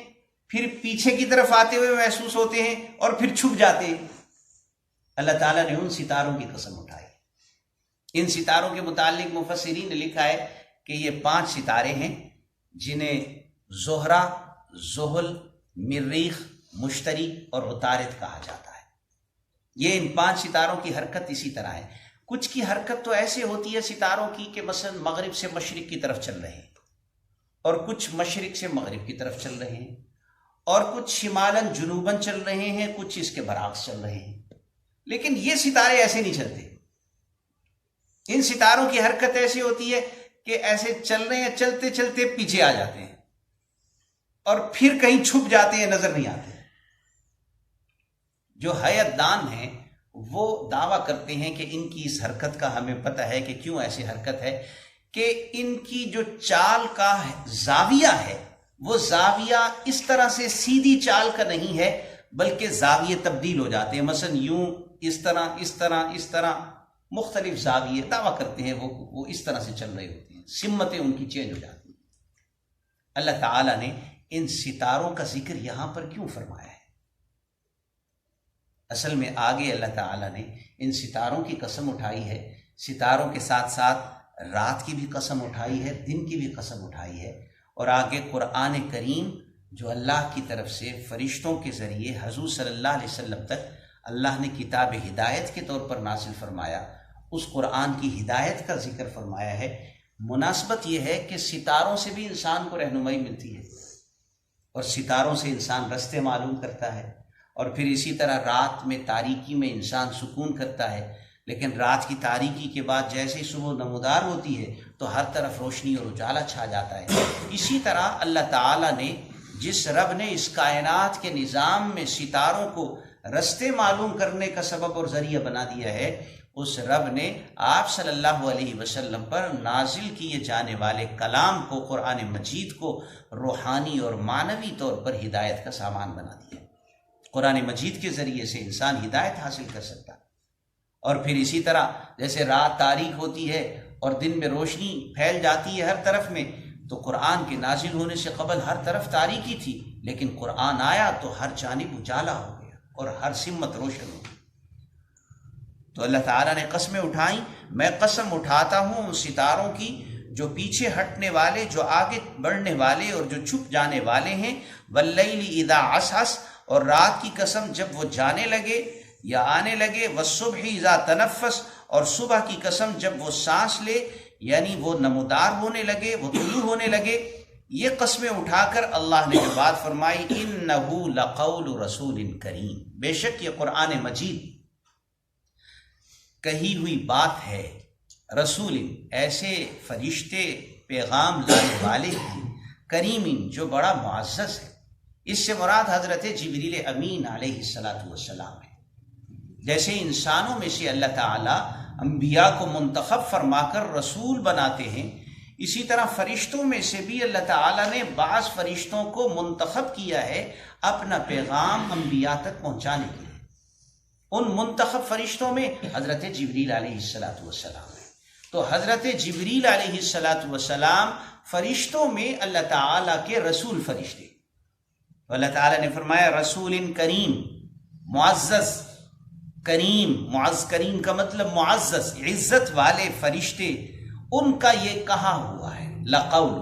پھر پیچھے کی طرف آتے ہوئے محسوس ہوتے ہیں اور پھر چھپ جاتے ہیں. اللہ تعالیٰ نے ان ستاروں کی قسم اٹھائی. ان ستاروں کے متعلق مفسرین نے لکھا ہے کہ یہ 5 ستارے ہیں جنہیں زہرہ، زحل، مریخ، مشتری اور عطارد کہا جاتا ہے. یہ ان 5 ستاروں کی حرکت اسی طرح ہے. کچھ کی حرکت تو ایسے ہوتی ہے ستاروں کی کہ مثلا مغرب سے مشرق کی طرف چل رہے ہیں، اور کچھ مشرق سے مغرب کی طرف چل رہے ہیں، اور کچھ شمالاً جنوباً چل رہے ہیں، کچھ اس کے برعکس چل رہے ہیں. لیکن یہ ستارے ایسے نہیں چلتے. ان ستاروں کی حرکت ایسی ہوتی ہے کہ ایسے چل رہے ہیں، چلتے چلتے پیچھے آ جاتے ہیں اور پھر کہیں چھپ جاتے ہیں، نظر نہیں آتے. جو حیات دان ہیں وہ دعویٰ کرتے ہیں کہ ان کی اس حرکت کا ہمیں پتہ ہے کہ کیوں ایسی حرکت ہے، کہ ان کی جو چال کا زاویہ ہے وہ زاویہ اس طرح سے سیدھی چال کا نہیں ہے، بلکہ زاویے تبدیل ہو جاتے ہیں. مثلا یوں، اس طرح، اس طرح، اس طرح، مختلف زاویے دعویٰ کرتے ہیں وہ اس طرح سے چل رہے ہوتے ہیں، سمتیں ان کی چینج ہو جاتی ہیں. اللہ تعالیٰ نے ان ستاروں کا ذکر یہاں پر کیوں فرمایا ہے؟ اصل میں آگے اللہ تعالیٰ نے ان ستاروں کی قسم اٹھائی ہے، ستاروں کے ساتھ ساتھ رات کی بھی قسم اٹھائی ہے، دن کی بھی قسم اٹھائی ہے، اور آگے قرآن کریم جو اللہ کی طرف سے فرشتوں کے ذریعے حضور صلی اللہ علیہ وسلم تک اللہ نے کتاب ہدایت کے طور پر نازل فرمایا، اس قرآن کی ہدایت کا ذکر فرمایا ہے. مناسبت یہ ہے کہ ستاروں سے بھی انسان کو رہنمائی ملتی ہے، اور ستاروں سے انسان رستے معلوم کرتا ہے، اور پھر اسی طرح رات میں تاریکی میں انسان سکون کرتا ہے. لیکن رات کی تاریکی کے بعد جیسے صبح نمودار ہوتی ہے تو ہر طرف روشنی اور اجالا چھا جاتا ہے. اسی طرح اللہ تعالیٰ نے، جس رب نے اس کائنات کے نظام میں ستاروں کو رستے معلوم کرنے کا سبب اور ذریعہ بنا دیا ہے، اس رب نے آپ صلی اللہ علیہ وسلم پر نازل کیے جانے والے کلام کو، قرآن مجید کو، روحانی اور معنوی طور پر ہدایت کا سامان بنا دیا. قرآن مجید کے ذریعے سے انسان ہدایت حاصل کر سکتا. اور پھر اسی طرح جیسے رات تاریک ہوتی ہے اور دن میں روشنی پھیل جاتی ہے ہر طرف میں، تو قرآن کے نازل ہونے سے قبل ہر طرف تاریکی تھی، لیکن قرآن آیا تو ہر جانب اجالا ہو گیا اور ہر سمت روشن ہو گئی. تو اللہ تعالیٰ نے قسمیں اٹھائیں. میں قسم اٹھاتا ہوں ان ستاروں کی جو پیچھے ہٹنے والے، جو آگے بڑھنے والے اور جو چھپ جانے والے ہیں. واللیل اذا عسعس، اور رات کی قسم جب وہ جانے لگے یا آنے لگے. والصبح اذا تنفس، اور صبح کی قسم جب وہ سانس لے، یعنی وہ نمودار ہونے لگے، وہ طلوع ہونے لگے. یہ قسمیں اٹھا کر اللہ نے جو بات فرمائی، انہ لقول رسول کریم، بے شک یہ قرآن مجید کہی ہوئی بات ہے، رسول، ایسے فرشتے پیغام لانے والے ہیں، کریم، جو بڑا معزز ہے. اس سے مراد حضرت جبریل امین علیہ السلام ہے. جیسے انسانوں میں سے اللہ تعالیٰ انبیاء کو منتخب فرما کر رسول بناتے ہیں، اسی طرح فرشتوں میں سے بھی اللہ تعالیٰ نے بعض فرشتوں کو منتخب کیا ہے اپنا پیغام انبیاء تک پہنچانے کے لیے. ان منتخب فرشتوں میں حضرت جبریل علیہ السلام ہے. تو حضرت جبریل علیہ السلام فرشتوں میں اللہ تعالیٰ کے رسول فرشتے. تو اللہ تعالیٰ نے فرمایا رسول کریم، معزز. کریم، کریم کا مطلب معزز، عزت والے فرشتے. ان کا یہ کہا ہوا ہے، لقول،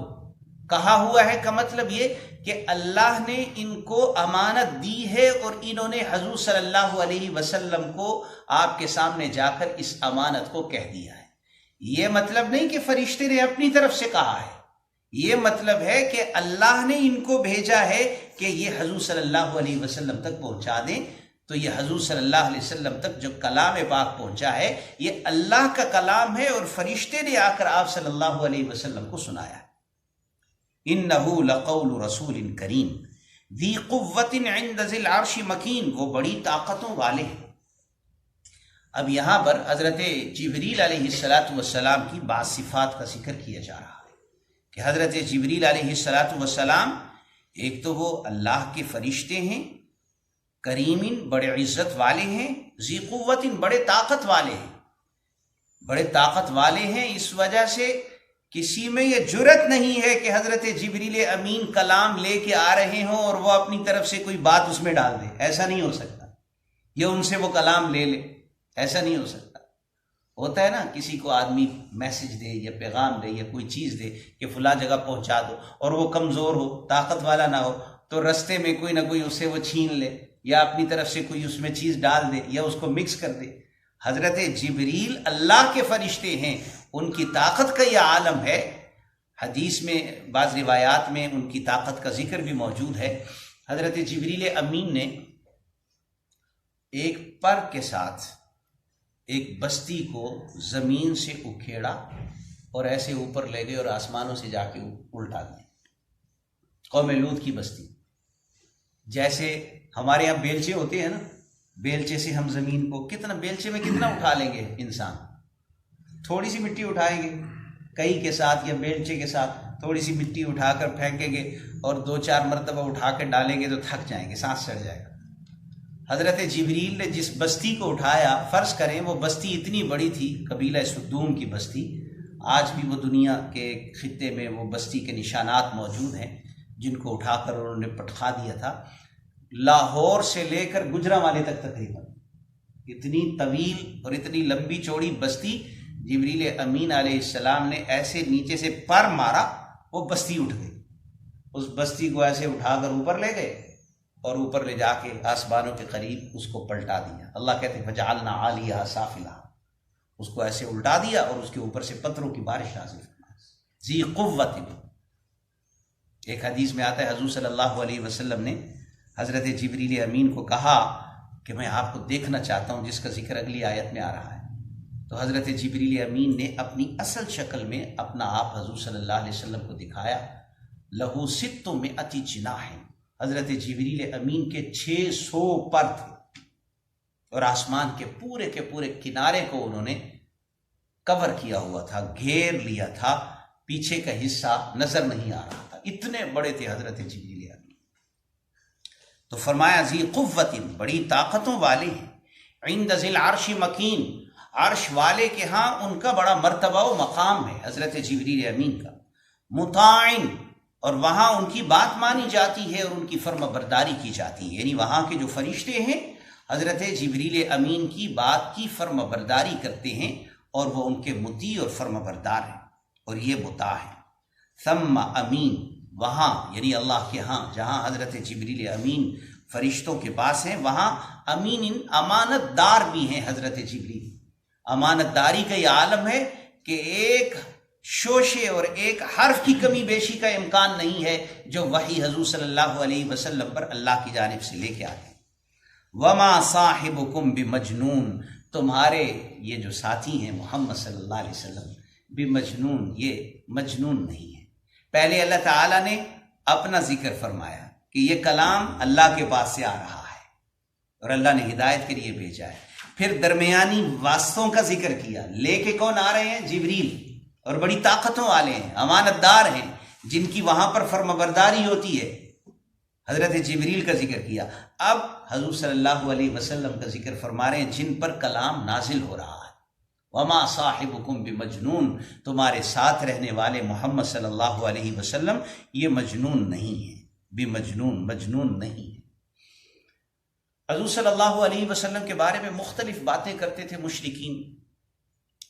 کہا ہوا ہے کا مطلب یہ کہ اللہ نے ان کو امانت دی ہے اور انہوں نے حضور صلی اللہ علیہ وسلم کو آپ کے سامنے جا کر اس امانت کو کہہ دیا ہے. یہ مطلب نہیں کہ فرشتے نے اپنی طرف سے کہا ہے، یہ مطلب ہے کہ اللہ نے ان کو بھیجا ہے کہ یہ حضور صلی اللہ علیہ وسلم تک پہنچا دیں. تو یہ حضور صلی اللہ علیہ وسلم تک جو کلام پاک پہنچا ہے یہ اللہ کا کلام ہے، اور فرشتے نے آ کر آپ صلی اللہ علیہ وسلم کو سنایا. انہ لقول رسول کریم ذی قوت عند ذی العرش مکین، وہ بڑی طاقتوں والے ہیں، اب یہاں پر حضرت جبریل علیہ السلام کی بعض صفات کا ذکر کیا جا رہا ہے کہ حضرت جبریل علیہ السلام ایک تو وہ اللہ کے فرشتے ہیں، کریمن بڑے عزت والے ہیں، ذی قوت بڑے طاقت والے ہیں، اس وجہ سے کسی میں یہ جرت نہیں ہے کہ حضرت جبریل امین کلام لے کے آ رہے ہوں اور وہ اپنی طرف سے کوئی بات اس میں ڈال دے، ایسا نہیں ہو سکتا، یا ان سے وہ کلام لے لے، ایسا نہیں ہو سکتا۔ ہوتا ہے نا کسی کو آدمی میسج دے یا پیغام دے یا کوئی چیز دے کہ فلاں جگہ پہنچا دو، اور وہ کمزور ہو، طاقت والا نہ ہو، تو رستے میں کوئی نہ کوئی اس سے وہ چھین لے یا اپنی طرف سے کوئی اس میں چیز ڈال دے یا اس کو مکس کر دے۔ حضرت جبریل اللہ کے فرشتے ہیں، ان کی طاقت کا یہ عالم ہے۔ حدیث میں بعض روایات میں ان کی طاقت کا ذکر بھی موجود ہے۔ حضرت جبریل امین نے ایک پر کے ساتھ ایک بستی کو زمین سے اکھیڑا اور ایسے اوپر لے گئے اور آسمانوں سے جا کے الٹا دیا۔ قوم لوط کی بستی، جیسے ہمارے یہاں بیلچے ہوتے ہیں نا، بیلچے سے ہم زمین کو بیلچے میں کتنا اٹھا لیں گے، انسان تھوڑی سی مٹی اٹھائیں گے کئی کے ساتھ یا بیلچے کے ساتھ، تھوڑی سی مٹی اٹھا کر پھینکیں گے اور 2-4 مرتبہ اٹھا کے ڈالیں گے تو تھک جائیں گے، سانس چڑھ جائے گا۔ حضرت جبریل نے جس بستی کو اٹھایا، فرض کریں وہ بستی اتنی بڑی تھی، قبیلہ سدوم کی بستی، آج بھی وہ دنیا کے خطے میں وہ بستی کے نشانات موجود ہیں، جن کو اٹھا کر انہوں نے پٹخا دیا تھا۔ لاہور سے لے کر گجرانوالے تک تقریباً اتنی طویل اور اتنی لمبی چوڑی بستی، جبریل امین علیہ السلام نے ایسے نیچے سے پر مارا، وہ بستی اٹھ گئی۔ اس بستی کو ایسے اٹھا کر اوپر لے گئے اور اوپر لے جا کے آسمانوں کے قریب اس کو پلٹا دیا۔ اللہ کہتے ہیں فجعلنا عالیہا سافلہا، اس کو ایسے الٹا دیا اور اس کے اوپر سے پتھروں کی بارش نازل فرمائی۔ ذی قوت، ایک حدیث میں آتا ہے حضور صلی اللہ علیہ وسلم نے حضرت جبریل امین کو کہا کہ میں آپ کو دیکھنا چاہتا ہوں، جس کا ذکر اگلی آیت میں آ رہا ہے۔ تو حضرت جبریل امین نے اپنی اصل شکل میں اپنا آپ حضور صلی اللہ علیہ وسلم کو دکھایا۔ لہو 600 جناح، حضرت جبریل امین کے 600 پر تھے اور آسمان کے پورے کنارے کو انہوں نے کور کیا ہوا تھا، گھیر لیا تھا، پیچھے کا حصہ نظر نہیں آ رہا تھا، اتنے بڑے تھے حضرت جبریل امین۔ تو فرمایا ذی قوت، بڑی طاقتوں والے ہیں، عند ذی العرش مکین، عرش والے کے ہاں ان کا بڑا مرتبہ و مقام ہے حضرت جبریل امین کا، مطاع، اور وہاں ان کی بات مانی جاتی ہے اور ان کی فرما برداری کی جاتی ہے، یعنی وہاں کے جو فرشتے ہیں حضرت جبریل امین کی بات کی فرما برداری کرتے ہیں اور وہ ان کے مطیع اور فرما بردار ہیں، اور یہ مطاع ہیں۔ ثم امین، وہاں یعنی اللہ کے ہاں جہاں حضرت جبریل امین فرشتوں کے پاس ہیں، وہاں امین امانت دار بھی ہیں حضرت جبریل۔ امانت داری کا یہ عالم ہے کہ ایک شوشے اور ایک حرف کی کمی بیشی کا امکان نہیں ہے جو وحی حضور صلی اللہ علیہ وسلم پر اللہ کی جانب سے لے کے آتے ہیں۔ وما صاحبکم بمجنون، تمہارے یہ جو ساتھی ہیں محمد صلی اللہ علیہ وسلم، بمجنون، یہ مجنون نہیں ہے۔ پہلے اللہ تعالیٰ نے اپنا ذکر فرمایا کہ یہ کلام اللہ کے پاس سے آ رہا ہے اور اللہ نے ہدایت کے لیے بھیجا ہے، پھر درمیانی واسطوں کا ذکر کیا، لے کے کون آ رہے ہیں؟ جبریل، اور بڑی طاقتوں والے ہیں، امانت دار ہیں، جن کی وہاں پر فرما برداری ہوتی ہے، حضرت جبریل کا ذکر کیا۔ اب حضور صلی اللہ علیہ وسلم کا ذکر فرما رہے ہیں جن پر کلام نازل ہو رہا ہے۔ وما صاحبکم بمجنون، تمہارے ساتھ رہنے والے محمد صلی اللہ علیہ وسلم یہ مجنون نہیں ہے، بمجنون، مجنون نہیں ہے۔ حضور صلی اللہ علیہ وسلم کے بارے میں مختلف باتیں کرتے تھے مشرکین۔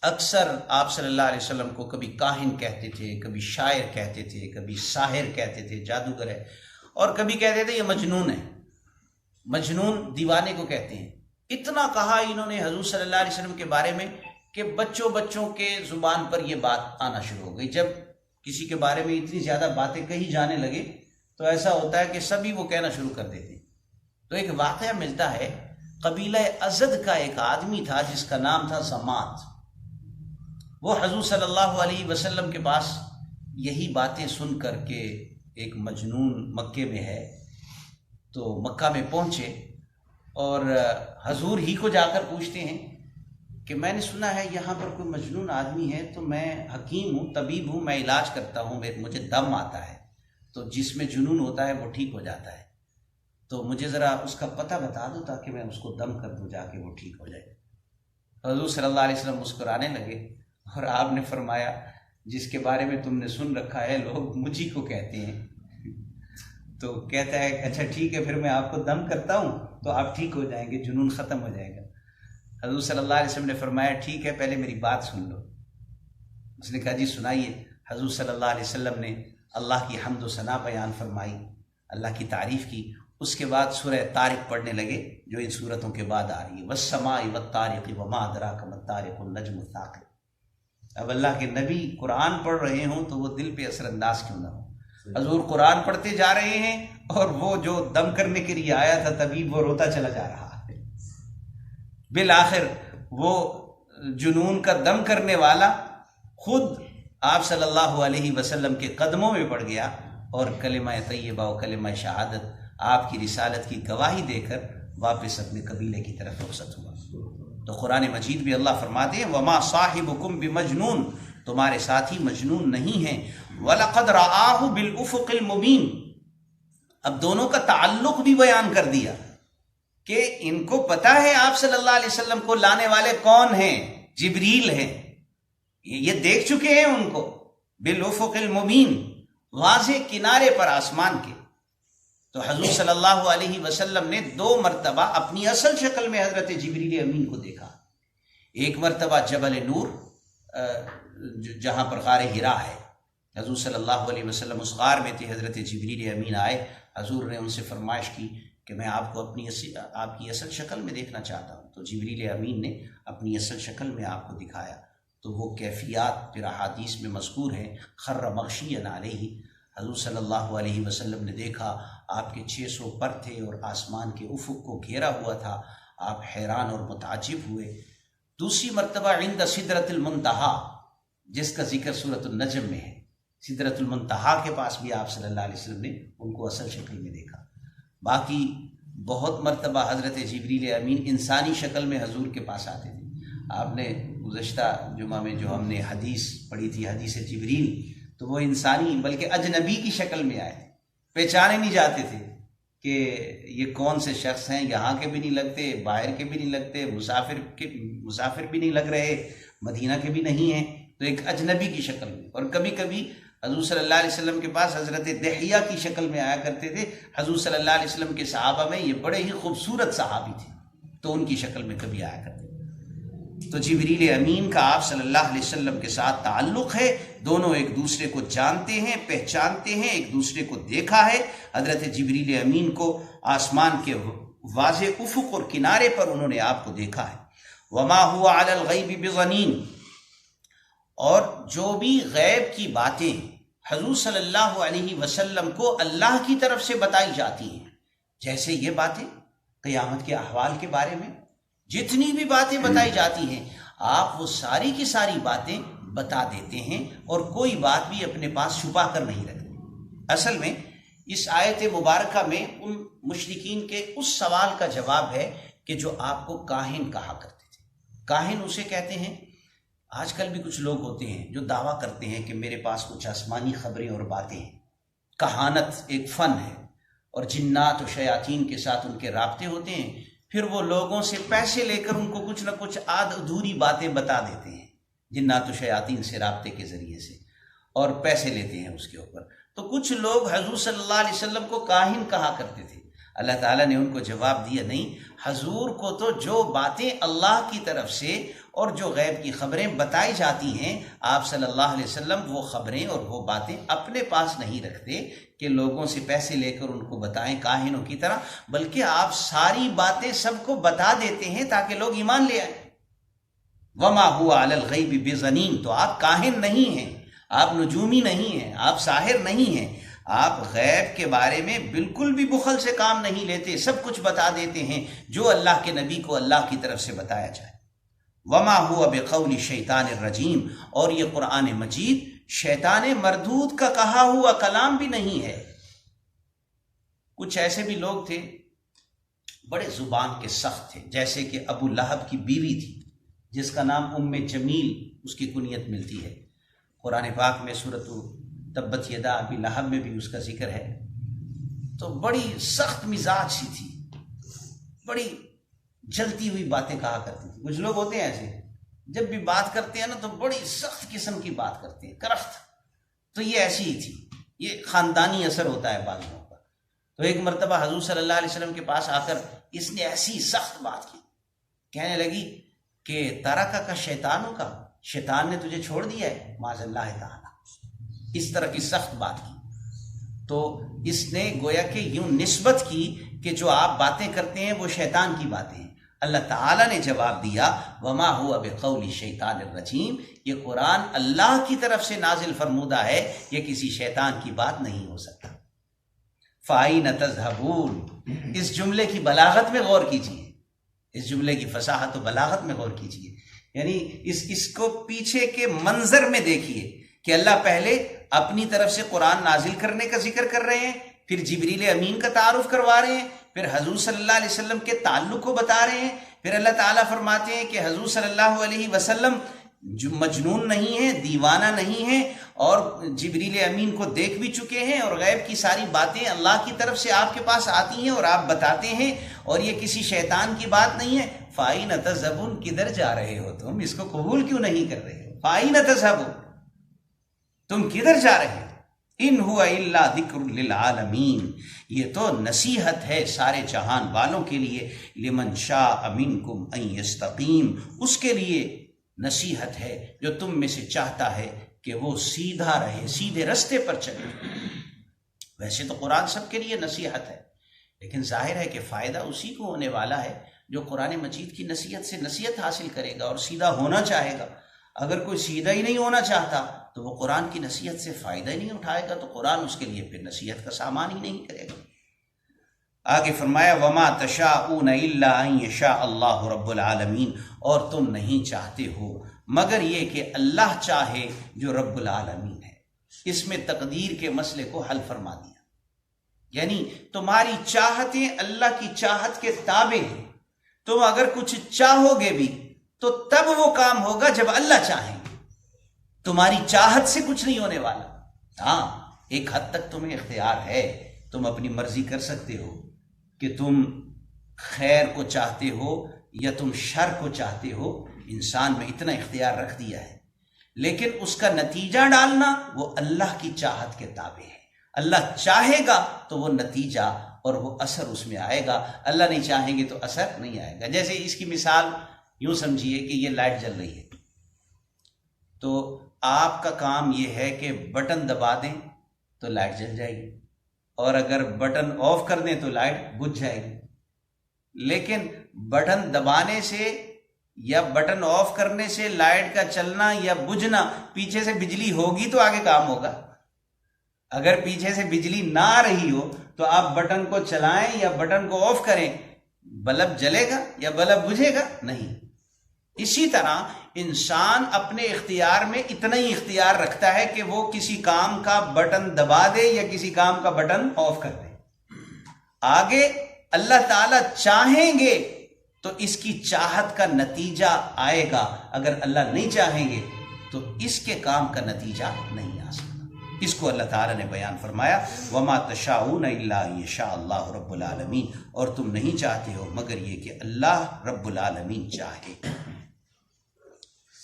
اکثر آپ صلی اللہ علیہ وسلم کو کبھی کاہن کہتے تھے، کبھی شاعر کہتے تھے، کبھی ساحر کہتے تھے، جادوگر ہے، اور کبھی کہتے تھے یہ مجنون ہے۔ مجنون دیوانے کو کہتے ہیں۔ اتنا کہا انہوں نے حضور صلی اللہ علیہ وسلم کے بارے میں کہ بچوں کے زبان پر یہ بات آنا شروع ہو گئی۔ جب کسی کے بارے میں اتنی زیادہ باتیں کہی جانے لگے تو ایسا ہوتا ہے کہ سبھی وہ کہنا شروع کر دیتے ہیں۔ تو ایک واقعہ ملتا ہے، قبیلہ ازد کا ایک آدمی تھا جس کا نام تھا زمات۔ وہ حضور صلی اللہ علیہ وسلم کے پاس یہی باتیں سن کر کے ایک مجنون مکے میں ہے تو مکہ میں پہنچے اور حضور ہی کو جا کر پوچھتے ہیں کہ میں نے سنا ہے یہاں پر کوئی مجنون آدمی ہے، تو میں حکیم ہوں، طبیب ہوں، میں علاج کرتا ہوں، مجھے دم آتا ہے، تو جس میں جنون ہوتا ہے وہ ٹھیک ہو جاتا ہے، تو مجھے ذرا اس کا پتہ بتا دو تاکہ میں اس کو دم کر دوں، جا کے وہ ٹھیک ہو جائے۔ حضور صلی اللہ علیہ وسلم مسکرانے لگے اور آپ نے فرمایا جس کے بارے میں تم نے سن رکھا ہے لوگ مجھی کو کہتے ہیں۔ تو کہتا ہے اچھا ٹھیک ہے، پھر میں آپ کو دم کرتا ہوں تو آپ ٹھیک ہو جائیں گے، جنون ختم ہو جائے گا۔ حضور صلی اللہ علیہ وسلم نے فرمایا ٹھیک ہے، پہلے میری بات سن لو۔ اس نے کہا جی سنائیے۔ حضور صلی اللہ علیہ وسلم نے اللہ کی حمد و ثنا بیان فرمائی، اللہ کی تعریف کی، اس کے بعد سورہ طارق پڑھنے لگے جو ان سورتوں کے بعد آ رہی ہے، والسماء والطارق وما ادراک ما الطارق النجم الثاقب۔ اب اللہ کے نبی قرآن پڑھ رہے ہوں تو وہ دل پہ اثر انداز کیوں نہ ہو؟ حضور قرآن پڑھتے جا رہے ہیں اور وہ جو دم کرنے کے لیے آیا تھا طبیب وہ روتا چلا جا رہا ہے۔ بالآخر وہ جنون کا دم کرنے والا خود آپ صلی اللہ علیہ وسلم کے قدموں میں پڑ گیا اور کلمہ طیبہ و کلمہ شہادت، آپ کی رسالت کی گواہی دے کر واپس اپنے قبیلے کی طرف رخصت ہوا۔ تو قرآن مجید بھی اللہ فرماتے ہیں وما صاحبکم بمجنون، تمہارے ساتھی مجنون نہیں ہیں، وَلَقَدْ رَآهُ بِالْأُفُقِ الْمُبِينِ۔ اب دونوں کا تعلق بھی بیان کر دیا کہ ان کو پتہ ہے آپ صلی اللہ علیہ وسلم کو لانے والے کون ہیں، جبریل ہیں، یہ دیکھ چکے ہیں ان کو، بالافق المبین، واضح کنارے پر آسمان کے۔ تو حضور صلی اللہ علیہ وسلم نے 2 مرتبہ اپنی اصل شکل میں حضرت جبریل امین کو دیکھا۔ ایک مرتبہ جبل نور جہاں پر غار حرا ہے، حضور صلی اللہ علیہ وسلم اس غار میں تھے، حضرت جبریل امین آئے، حضور نے ان سے فرمائش کی کہ میں آپ کو آپ کی اصل شکل میں دیکھنا چاہتا ہوں۔ تو جبریل امین نے اپنی اصل شکل میں آپ کو دکھایا، تو وہ کیفیات پھر احادیث میں مذکور ہیں۔ خر مغشیا علیہ، حضور صلی اللہ علیہ وسلم نے دیکھا آپ کے 600 پر تھے اور آسمان کے افق کو گھیرا ہوا تھا، آپ حیران اور متعجب ہوئے۔ دوسری مرتبہ عند سدرۃ المنتہا، جس کا ذکر سورۃ النجم میں ہے، سدرۃ المنتہا کے پاس بھی آپ صلی اللہ علیہ وسلم نے ان کو اصل شکل میں دیکھا۔ باقی بہت مرتبہ حضرت جبریل امین انسانی شکل میں حضور کے پاس آتے تھے۔ آپ نے گزشتہ جمعہ میں جو ہم نے حدیث پڑھی تھی، حدیث جبریل، تو وہ انسانی بلکہ اجنبی کی شکل میں آئے تھے، پہچانے نہیں جاتے تھے کہ یہ کون سے شخص ہیں، یہاں کے بھی نہیں لگتے، باہر کے بھی نہیں لگتے، مسافر بھی نہیں لگ رہے، مدینہ کے بھی نہیں ہیں، تو ایک اجنبی کی شکل میں۔ اور کبھی کبھی حضور صلی اللہ علیہ وسلم کے پاس حضرت دحیہ کی شکل میں آیا کرتے تھے۔ حضور صلی اللہ علیہ وسلم کے صحابہ میں یہ بڑے ہی خوبصورت صحابی تھے، تو ان کی شکل میں کبھی آیا کرتے تھے۔ تو جبریل امین کا آپ صلی اللہ علیہ وسلم کے ساتھ تعلق ہے، دونوں ایک دوسرے کو جانتے ہیں، پہچانتے ہیں، ایک دوسرے کو دیکھا ہے۔ حضرت جبریل امین کو آسمان کے واضح افق اور کنارے پر انہوں نے آپ کو دیکھا ہے۔ وما هو علی الغیب بضنین، اور جو بھی غیب کی باتیں حضور صلی اللہ علیہ وسلم کو اللہ کی طرف سے بتائی جاتی ہیں، جیسے یہ باتیں قیامت کے احوال کے بارے میں جتنی بھی باتیں بتائی جاتی ہیں، آپ وہ ساری کی ساری باتیں بتا دیتے ہیں اور کوئی بات بھی اپنے پاس چھپا کر نہیں رکھتے۔ اصل میں اس آیت مبارکہ میں ان مشرکین کے اس سوال کا جواب ہے کہ جو آپ کو کاہن کہا کرتے تھے۔ کاہن اسے کہتے ہیں، آج کل بھی کچھ لوگ ہوتے ہیں جو دعویٰ کرتے ہیں کہ میرے پاس کچھ آسمانی خبریں اور باتیں ہیں۔ کہانت ایک فن ہے اور جنات و شیاطین کے ساتھ ان کے رابطے ہوتے ہیں، پھر وہ لوگوں سے پیسے لے کر ان کو کچھ نہ کچھ ادھوری باتیں بتا دیتے ہیں، جنات و شیاطین سے رابطے کے ذریعے سے، اور پیسے لیتے ہیں اس کے اوپر۔ تو کچھ لوگ حضور صلی اللہ علیہ وسلم کو کاہن کہا کرتے تھے۔ اللہ تعالیٰ نے ان کو جواب دیا، نہیں، حضور کو تو جو باتیں اللہ کی طرف سے اور جو غیب کی خبریں بتائی جاتی ہیں، آپ صلی اللہ علیہ وسلم وہ خبریں اور وہ باتیں اپنے پاس نہیں رکھتے کہ لوگوں سے پیسے لے کر ان کو بتائیں کاہنوں کی طرح، بلکہ آپ ساری باتیں سب کو بتا دیتے ہیں تاکہ لوگ ایمان لے آئیں۔ وما هو علی الغیب بضنین، تو آپ کاہن نہیں ہیں، آپ نجومی نہیں ہیں، آپ ساحر نہیں ہیں، آپ غیب کے بارے میں بالکل بھی بخل سے کام نہیں لیتے، سب کچھ بتا دیتے ہیں جو اللہ کے نبی کو اللہ کی طرف سے بتایا جائے۔ وما هو بقول شیطان الرجیم، اور یہ قرآن مجید شیطان مردود کا کہا ہوا کلام بھی نہیں ہے۔ کچھ ایسے بھی لوگ تھے بڑے زبان کے سخت تھے، جیسے کہ ابو لہب کی بیوی تھی جس کا نام ام جمیل اس کی کنیت ملتی ہے۔ قرآن پاک میں سورۃ تبت یدا ابی لہب میں بھی اس کا ذکر ہے۔ تو بڑی سخت مزاج سی تھی، بڑی جلتی ہوئی باتیں کہا کرتی تھی۔ کچھ لوگ ہوتے ہیں ایسے، جب بھی بات کرتے ہیں نا تو بڑی سخت قسم کی بات کرتے ہیں، کرخت۔ تو یہ ایسی ہی تھی، یہ خاندانی اثر ہوتا ہے بعض لوگوں کا۔ تو ایک مرتبہ حضور صلی اللہ علیہ وسلم کے پاس آ کر اس نے ایسی سخت بات کی، کہنے لگی کہ ترکہ کا شیطانوں کا، شیطان نے تجھے چھوڑ دیا ہے، معاذ اللہ تعالی، اس طرح کی سخت بات کی۔ تو اس نے گویا کہ یوں نسبت کی کہ جو آپ باتیں کرتے ہیں وہ شیطان کی باتیں ہیں۔ اللہ تعالیٰ نے جواب دیا وما هو بقول شیطان الرجیم، یہ قرآن اللہ کی طرف سے نازل فرمودہ ہے، یہ کسی شیطان کی بات نہیں ہو سکتا۔ فَأَيْنَ تَذْهَبُونَ، اس جملے کی بلاغت میں غور کیجیے، اس جملے کی فصاحت و بلاغت میں غور کیجیے، یعنی اس کو پیچھے کے منظر میں دیکھیے کہ اللہ پہلے اپنی طرف سے قرآن نازل کرنے کا ذکر کر رہے ہیں، پھر جبریل امین کا تعارف کروا رہے ہیں، پھر حضور صلی اللہ علیہ وسلم کے تعلق کو بتا رہے ہیں، پھر اللہ تعالیٰ فرماتے ہیں کہ حضور صلی اللہ علیہ وسلم جو مجنون نہیں ہیں، دیوانہ نہیں ہیں، اور جبریل امین کو دیکھ بھی چکے ہیں، اور غیب کی ساری باتیں اللہ کی طرف سے آپ کے پاس آتی ہیں اور آپ بتاتے ہیں، اور یہ کسی شیطان کی بات نہیں ہے۔ فَأَيْنَ تَذْهَبُونَ، کدھر جا رہے ہو تم، اس کو قبول کیوں نہیں کر رہے ہو؟ فَأَيْنَ تَذْهَبُونَ، تم کدھر جا رہے ہو؟ ان ہوا الا ذکر للعالمین، یہ تو نصیحت ہے سارے جہان والوں کے لیے، لمن شاء منکم ان یستقیم، اس کے لیے نصیحت ہے جو تم میں سے چاہتا ہے کہ وہ سیدھا رہے، سیدھے رستے پر چلے۔ ویسے تو قرآن سب کے لیے نصیحت ہے، لیکن ظاہر ہے کہ فائدہ اسی کو ہونے والا ہے جو قرآن مجید کی نصیحت سے نصیحت حاصل کرے گا اور سیدھا ہونا چاہے گا۔ اگر کوئی سیدھا ہی نہیں ہونا چاہتا تو وہ قرآن کی نصیحت سے فائدہ ہی نہیں اٹھائے گا، تو قرآن اس کے لیے پھر نصیحت کا سامان ہی نہیں کرے گا۔ آگے فرمایا وما تشاءون الا ان یشاء اللہ رب العالمین، اور تم نہیں چاہتے ہو مگر یہ کہ اللہ چاہے جو رب العالمین ہے۔ اس میں تقدیر کے مسئلے کو حل فرما دیا، یعنی تمہاری چاہتیں اللہ کی چاہت کے تابع ہیں۔ تم اگر کچھ چاہو گے بھی تو تب وہ کام ہوگا جب اللہ چاہیں گے، تمہاری چاہت سے کچھ نہیں ہونے والا۔ ہاں ایک حد تک تمہیں اختیار ہے، تم اپنی مرضی کر سکتے ہو کہ تم خیر کو چاہتے ہو یا تم شر کو چاہتے ہو، انسان میں اتنا اختیار رکھ دیا ہے، لیکن اس کا نتیجہ ڈالنا وہ اللہ کی چاہت کے تابع ہے۔ اللہ چاہے گا تو وہ نتیجہ اور وہ اثر اس میں آئے گا، اللہ نہیں چاہیں گے تو اثر نہیں آئے گا۔ جیسے اس کی مثال یوں سمجھیے کہ یہ لائٹ جل رہی ہے، تو آپ کا کام یہ ہے کہ بٹن دبا دیں تو لائٹ جل جائے گی، اور اگر بٹن آف کر دیں تو لائٹ بجھ جائے گی۔ لیکن بٹن دبانے سے یا بٹن آف کرنے سے لائٹ کا چلنا یا بجھنا، پیچھے سے بجلی ہوگی تو آگے کام ہوگا۔ اگر پیچھے سے بجلی نہ آ رہی ہو تو آپ بٹن کو چلائیں یا بٹن کو آف کریں، بلب جلے گا یا بلب بجھے گا؟ نہیں۔ اسی طرح انسان اپنے اختیار میں اتنا ہی اختیار رکھتا ہے کہ وہ کسی کام کا بٹن دبا دے یا کسی کام کا بٹن آف کر دے۔ آگے اللہ تعالیٰ چاہیں گے تو اس کی چاہت کا نتیجہ آئے گا، اگر اللہ نہیں چاہیں گے تو اس کے کام کا نتیجہ نہیں آ سکتا۔ اس کو اللہ تعالیٰ نے بیان فرمایا وما تشاءون الا ان یشاء اللہ رب العالمین، اور تم نہیں چاہتے ہو مگر یہ کہ اللہ رب العالمین چاہے۔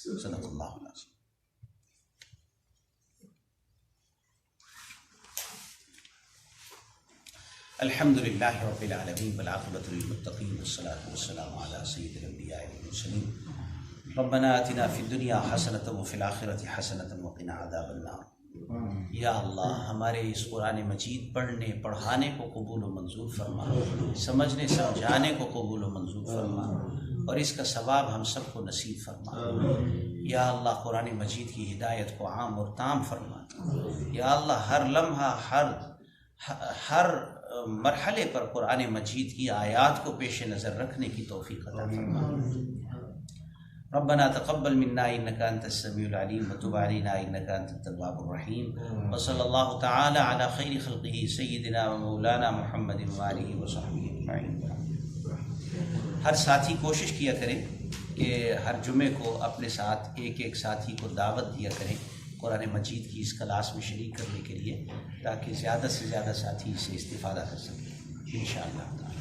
صدق اللہ العظیم۔ الحمد للہ رب العالمین والعاقبۃ للمتقین والصلاۃ والسلام علی سید الانبیاء والمرسلین ربنا آتنا فی الدنیا حسنۃ وفی الآخرۃ حسنۃ وقنا عذاب النار۔ یا اللہ ہمارے اس قرآن مجید پڑھنے پڑھانے کو قبول و منظور فرما، سمجھنے سمجھانے کو قبول و منظور فرما، اور اس کا ثواب ہم سب کو نصیب فرما۔ یا اللہ قرآن مجید کی ہدایت کو عام اور تام فرما۔ یا اللہ ہر لمحہ ہر مرحلے پر قرآن مجید کی آیات کو پیش نظر رکھنے کی توفیق عطا فرما۔ ربنا تقبل منا انك انت السميع العليم وتب علينا انك انت التواب الرحيم وصلى الله تعالى على خير خلقه سيدنا ومولانا محمد وآله وصحبه اجمعين۔ ہر ساتھی کوشش کیا کریں کہ ہر جمعے کو اپنے ساتھ ایک ایک ساتھی کو دعوت دیا کریں قرآن مجید کی اس کلاس میں شریک کرنے کے لیے، تاکہ زیادہ سے زیادہ ساتھی اس سے استفادہ کر سکیں انشاءاللہ تعالی۔